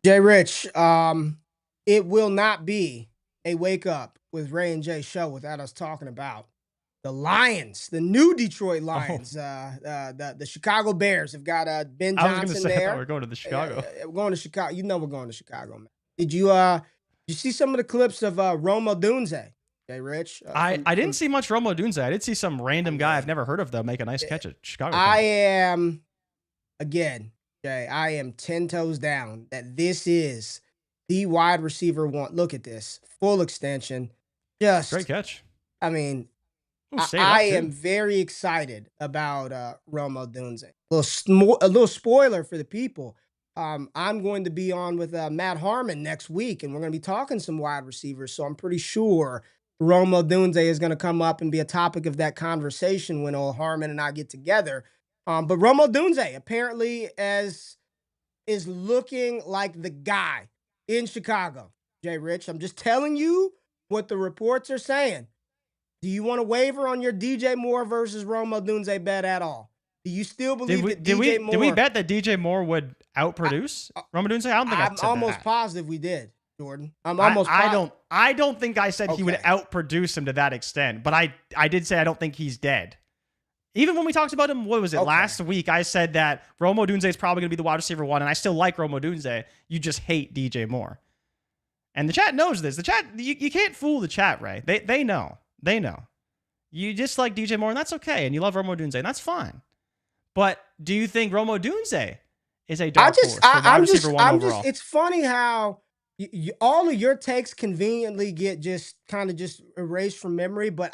JRich, it will not be a wake up with Ray and Jay show without us talking about the Lions, the new Detroit Lions. The Chicago Bears have got Ben Johnson I was going to say, there. We're going to the Chicago. We're going to Chicago. We're going to Chicago, man. Did you see some of the clips of Rome Odunze? JRich? I didn't see much Rome Odunze. I did see some random guy I've never heard of, though, make a nice catch at Chicago. I am 10 toes down that this is the wide receiver one. Look at this. Full extension. Just great catch. I mean, I am very excited about Rome Odunze. A little spoiler for the people. I'm going to be on with Matt Harmon next week, and we're going to be talking some wide receivers. So I'm pretty sure Rome Odunze is going to come up and be a topic of that conversation when old Harmon and I get together. But Rome Odunze apparently is looking like the guy in Chicago. JRich, I'm just telling you what the reports are saying. Do you want to waver on your DJ Moore versus Rome Odunze bet at all? Do you still believe that DJ Moore... Did we bet that DJ Moore would outproduce Rome Odunze? I don't think I said that. I'm almost positive we did, Jordan. I'm almost positive. I don't think I said he would outproduce him to that extent, but I did say I don't think he's dead. Even when we talked about him, what was it, last week, I said that Rome Odunze is probably going to be the wide receiver one, and I still like Rome Odunze. You just hate DJ Moore. And the chat knows this. The chat, you can't fool the chat, Ray. They know. They know. You just like DJ Moore, and that's okay. And you love Rome Odunze, and that's fine. But do you think Rome Odunze is a dark horse for wide receiver one overall? It's funny how all of your takes conveniently get just erased from memory, but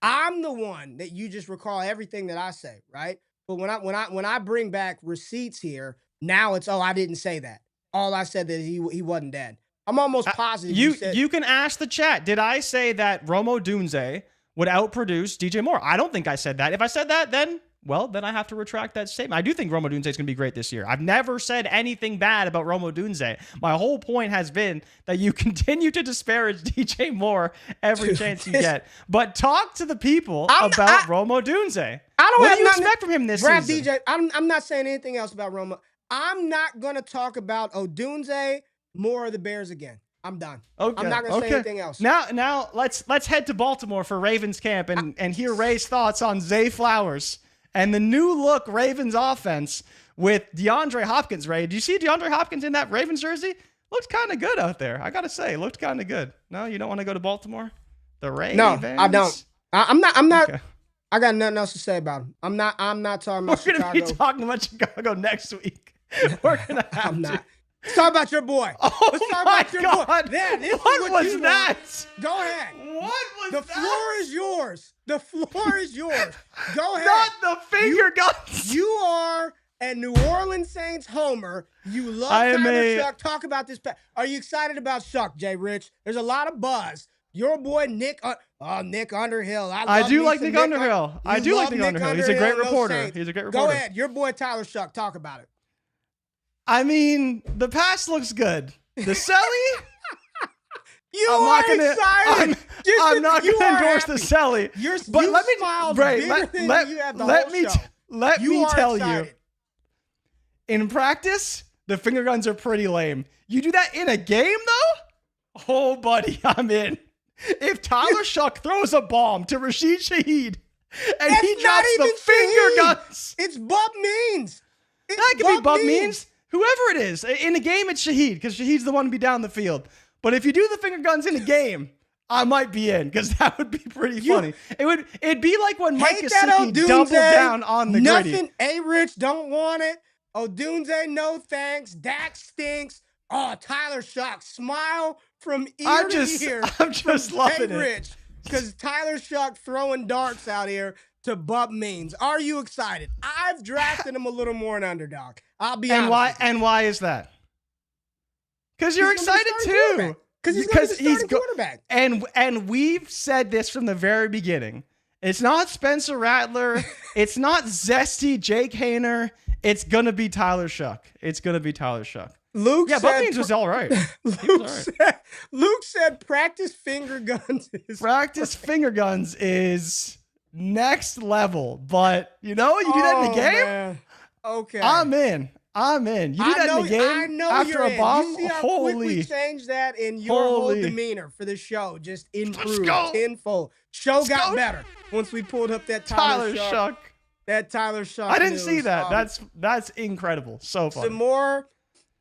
I'm the one that you just recall everything that I say, right? But when I bring back receipts here, now it's I didn't say that. All I said that he wasn't dead. I'm almost positive you can ask the chat. Did I say that Rome Odunze would outproduce DJ Moore? I don't think I said that. If I said that, then I have to retract that statement. I do think Rome Odunze is going to be great this year. I've never said anything bad about Rome Odunze. My whole point has been that you continue to disparage DJ Moore every chance you get. But talk to the people about Rome Odunze. What do you expect from him this season? DJ, I'm not saying anything else about Rome. I'm not going to talk about Odunze, Moore, or the Bears again. I'm done. Okay. I'm not going to say anything else. Now let's head to Baltimore for Ravens camp and hear Ray's thoughts on Zay Flowers and the new look Ravens offense with DeAndre Hopkins. Ray, did you see DeAndre Hopkins in that Ravens jersey? Looked kind of good out there. I got to say, looked kind of good. No, you don't want to go to Baltimore? The Ravens? No, I don't. I'm not. Okay. I got nothing else to say about him. I'm not talking about Chicago. We're going to be talking about Chicago next week. We're going to have to. Let's talk about your boy. Let's talk about your boy. Man, what was that? Go ahead. What was that? The floor is yours. The floor is yours. Go ahead. Not the finger guns. You are a New Orleans Saints homer. You love Tyler Shuck. Talk about this. Are you excited about Shuck, JRich? There's a lot of buzz. Your boy, Nick Underhill. I do like Nick Underhill. He's a great reporter. He's a great reporter. Go ahead. Your boy, Tyler Shuck. Talk about it. I mean, the pass looks good. The Selly, I'm not excited. I'm not going to endorse the Selly. But you smiled bigger than you have the whole show. Let me tell you. In practice, the finger guns are pretty lame. You do that in a game, though? Oh, buddy, I'm in. If Tyler Shuck throws a bomb to Rashid Shaheed and he drops the finger guns. It's Bub Means. That could be Bub Means. Whoever it is. In a game, it's Shaheed because Shaheed's the one to be down the field. But if you do the finger guns in a game, I might be in because that would be pretty funny. It'd be like when Mike Gesicki doubled down on the gritty. Nothing. JRich don't want it. Odunze, no thanks. Dak stinks. Oh, Tyler Shuck, smile from ear to ear. I'm just loving it. Because Tyler Shuck throwing darts out here to Bub Means. Are you excited? I've drafted him a little more an underdog. I'll be honest. And why is that? Because you're excited too. Because he's quarterback. And we've said this from the very beginning. It's not Spencer Rattler. It's not zesty Jake Haener. It's gonna be Tyler Shuck. Luke said, Bub Means was all right. Luke said practice finger guns is next level. But you do that in the game? Man. Okay. I'm in. You do that in the game after a bomb? You see how quick we changed that in your whole demeanor for the show. Just improved tenfold. Show got better once we pulled up that Tyler Shuck. That Tyler Shuck. I didn't see that. That's incredible. So fun.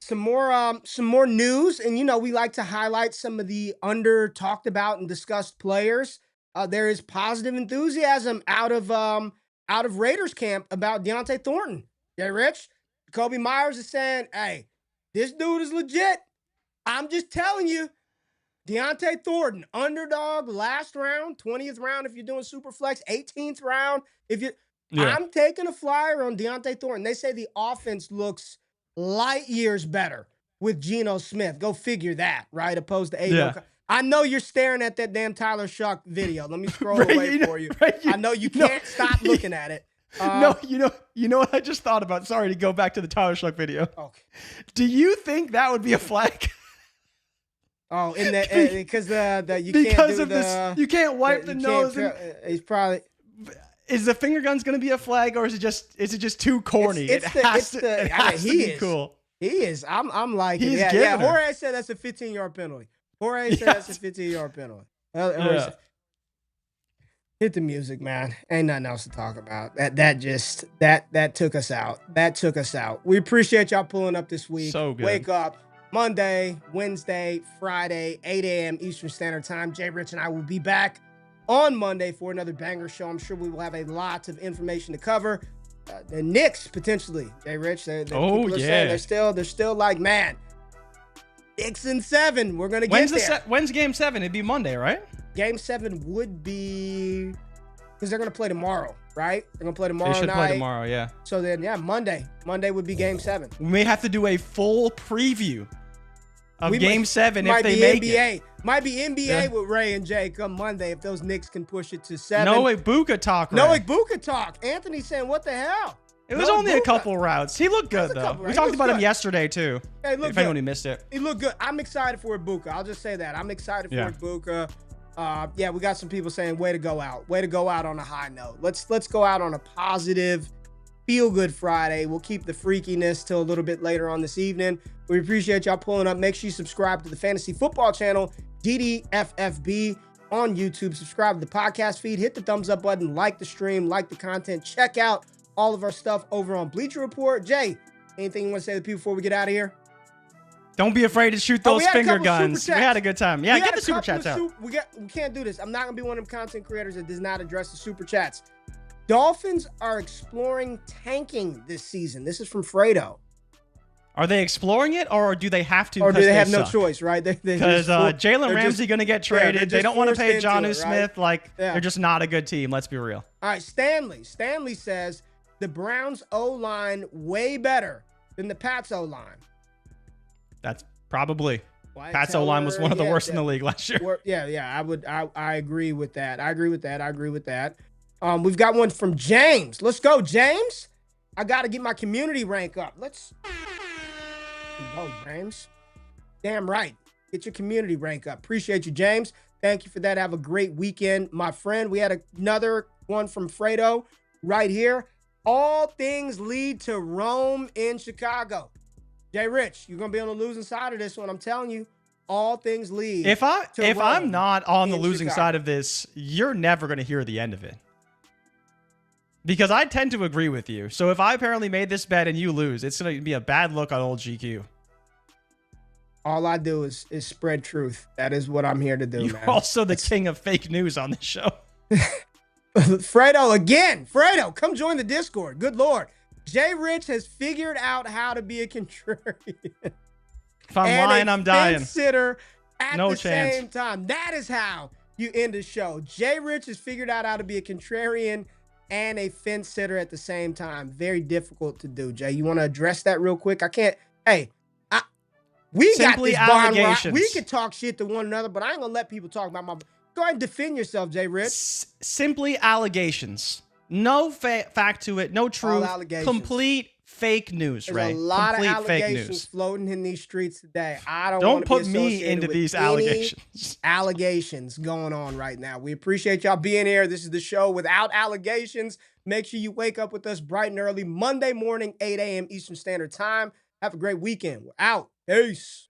Some more news, and we like to highlight some of the under talked about and discussed players. There is positive enthusiasm out of Raiders camp about Deontay Thornton. JRich, Kobe Myers is saying, "Hey, this dude is legit. I'm just telling you, Deontay Thornton, underdog, last round, 20th round if you're doing super flex, 18th round if you." Yeah. I'm taking a flyer on Deontay Thornton. They say the offense looks light years better with Jonnu Smith. Go figure that, right? Opposed to Aiden. Yeah. I know you're staring at that damn Tyler Shuck video. Let me scroll away for you. I know you can't stop looking at it. No, you know what I just thought about? Sorry to go back to the Tyler Shuck video. Okay. Do you think that would be a flag? Oh, in that because you can't wipe the nose. He's probably. Is the finger guns going to be a flag, or is it just too corny? It has to be cool. He is. I'm like, he's yeah. Jorge said that's a 15-yard penalty. That's a 15-yard penalty. Hit the music, man. Ain't nothing else to talk about. That took us out. We appreciate y'all pulling up this week. So good. Wake up Monday, Wednesday, Friday, 8 a.m. Eastern Standard Time. JRich and I will be back on Monday for another banger show. I'm sure we will have a lot of information to cover. The Knicks potentially, JRich. They're still like, man, 6-7. We're gonna get there. When's Game 7? It'd be Monday, right? Game 7 would be because they're gonna play tomorrow, right? They're gonna play tomorrow. They should play tomorrow, yeah. So then, Monday would be Game 7. We may have to do a full preview of Game 7 if they make it. Might be NBA with Ray and Jay come Monday if those Knicks can push it to 7. No Ibuka talk. No Ibuka talk. Anthony's saying, what the hell? It was only a couple routes. He looked good, though. We talked about him yesterday, too. If anyone missed it. He looked good. I'm excited for Ibuka. I'll just say that. I'm excited for Ibuka. We got some people saying, way to go out. Way to go out on a high note. Let's go out on a positive, feel-good Friday. We'll keep the freakiness till a little bit later on this evening. We appreciate y'all pulling up. Make sure you subscribe to the Fantasy Football channel, DDFFB on YouTube. Subscribe to the podcast feed. Hit the thumbs up button. Like the stream. Like the content. Check out all of our stuff over on Bleacher Report. Jay, anything you want to say to the people before we get out of here? Don't be afraid to shoot those finger guns. We had a good time. Yeah, get the super chats out. We can't do this. I'm not going to be one of them content creators that does not address the super chats. Dolphins are exploring tanking this season. This is from Fredo. Are they exploring it, or do they have to? Or do they have no choice, right? Because Jalen Ramsey going to get traded. They don't want to pay Jonnu Smith. They're just not a good team. Let's be real. All right, Stanley. Stanley says the Browns O-line way better than the Pats O-line. That's probably. Pats O-line was one of the worst in the league last year. I agree with that. I agree with that. We've got one from James. Let's go, James. I got to get my community rank up. Go, James. Damn right. Get your community rank up. Appreciate you, James. Thank you for that. Have a great weekend, my friend. We had another one from Fredo right here. All things lead to Rome in Chicago. JRich, you're going to be on the losing side of this one. I'm telling you, all things lead If I'm not on the losing Chicago. side of this, you're never going to hear the end of it. Because I tend to agree with you. So if I apparently made this bet and you lose, it's going to be a bad look on old GQ. All I do is spread truth. That is what I'm here to do, You're man. also the king of fake news on this show. Fredo, again. Fredo, come join the Discord. Good Lord. JRich has figured out how to be a contrarian. If I'm lying, I'm dying. Sitter at No the chance. same time. That is how you end the show. JRich has figured out how to be a contrarian and a fence sitter at the same time. Very difficult to do, Jay. You want to address that real quick? I can't. Hey, we Simply got this barn rock. allegations. We can talk shit to one another, but I ain't gonna let people talk about my. Go ahead and defend yourself, JRich. Simply allegations. No fact to it. No truth. allegations. Complete fake news, There's Ray. a lot Complete of fake allegations news. floating in these streets today. I don't Don't wanna put be me associated into with these any allegations. Allegations going on right now. We appreciate y'all being here. This is the show without allegations. Make sure you wake up with us bright and early Monday morning, 8 a.m. Eastern Standard Time. Have a great weekend. We're out. Peace.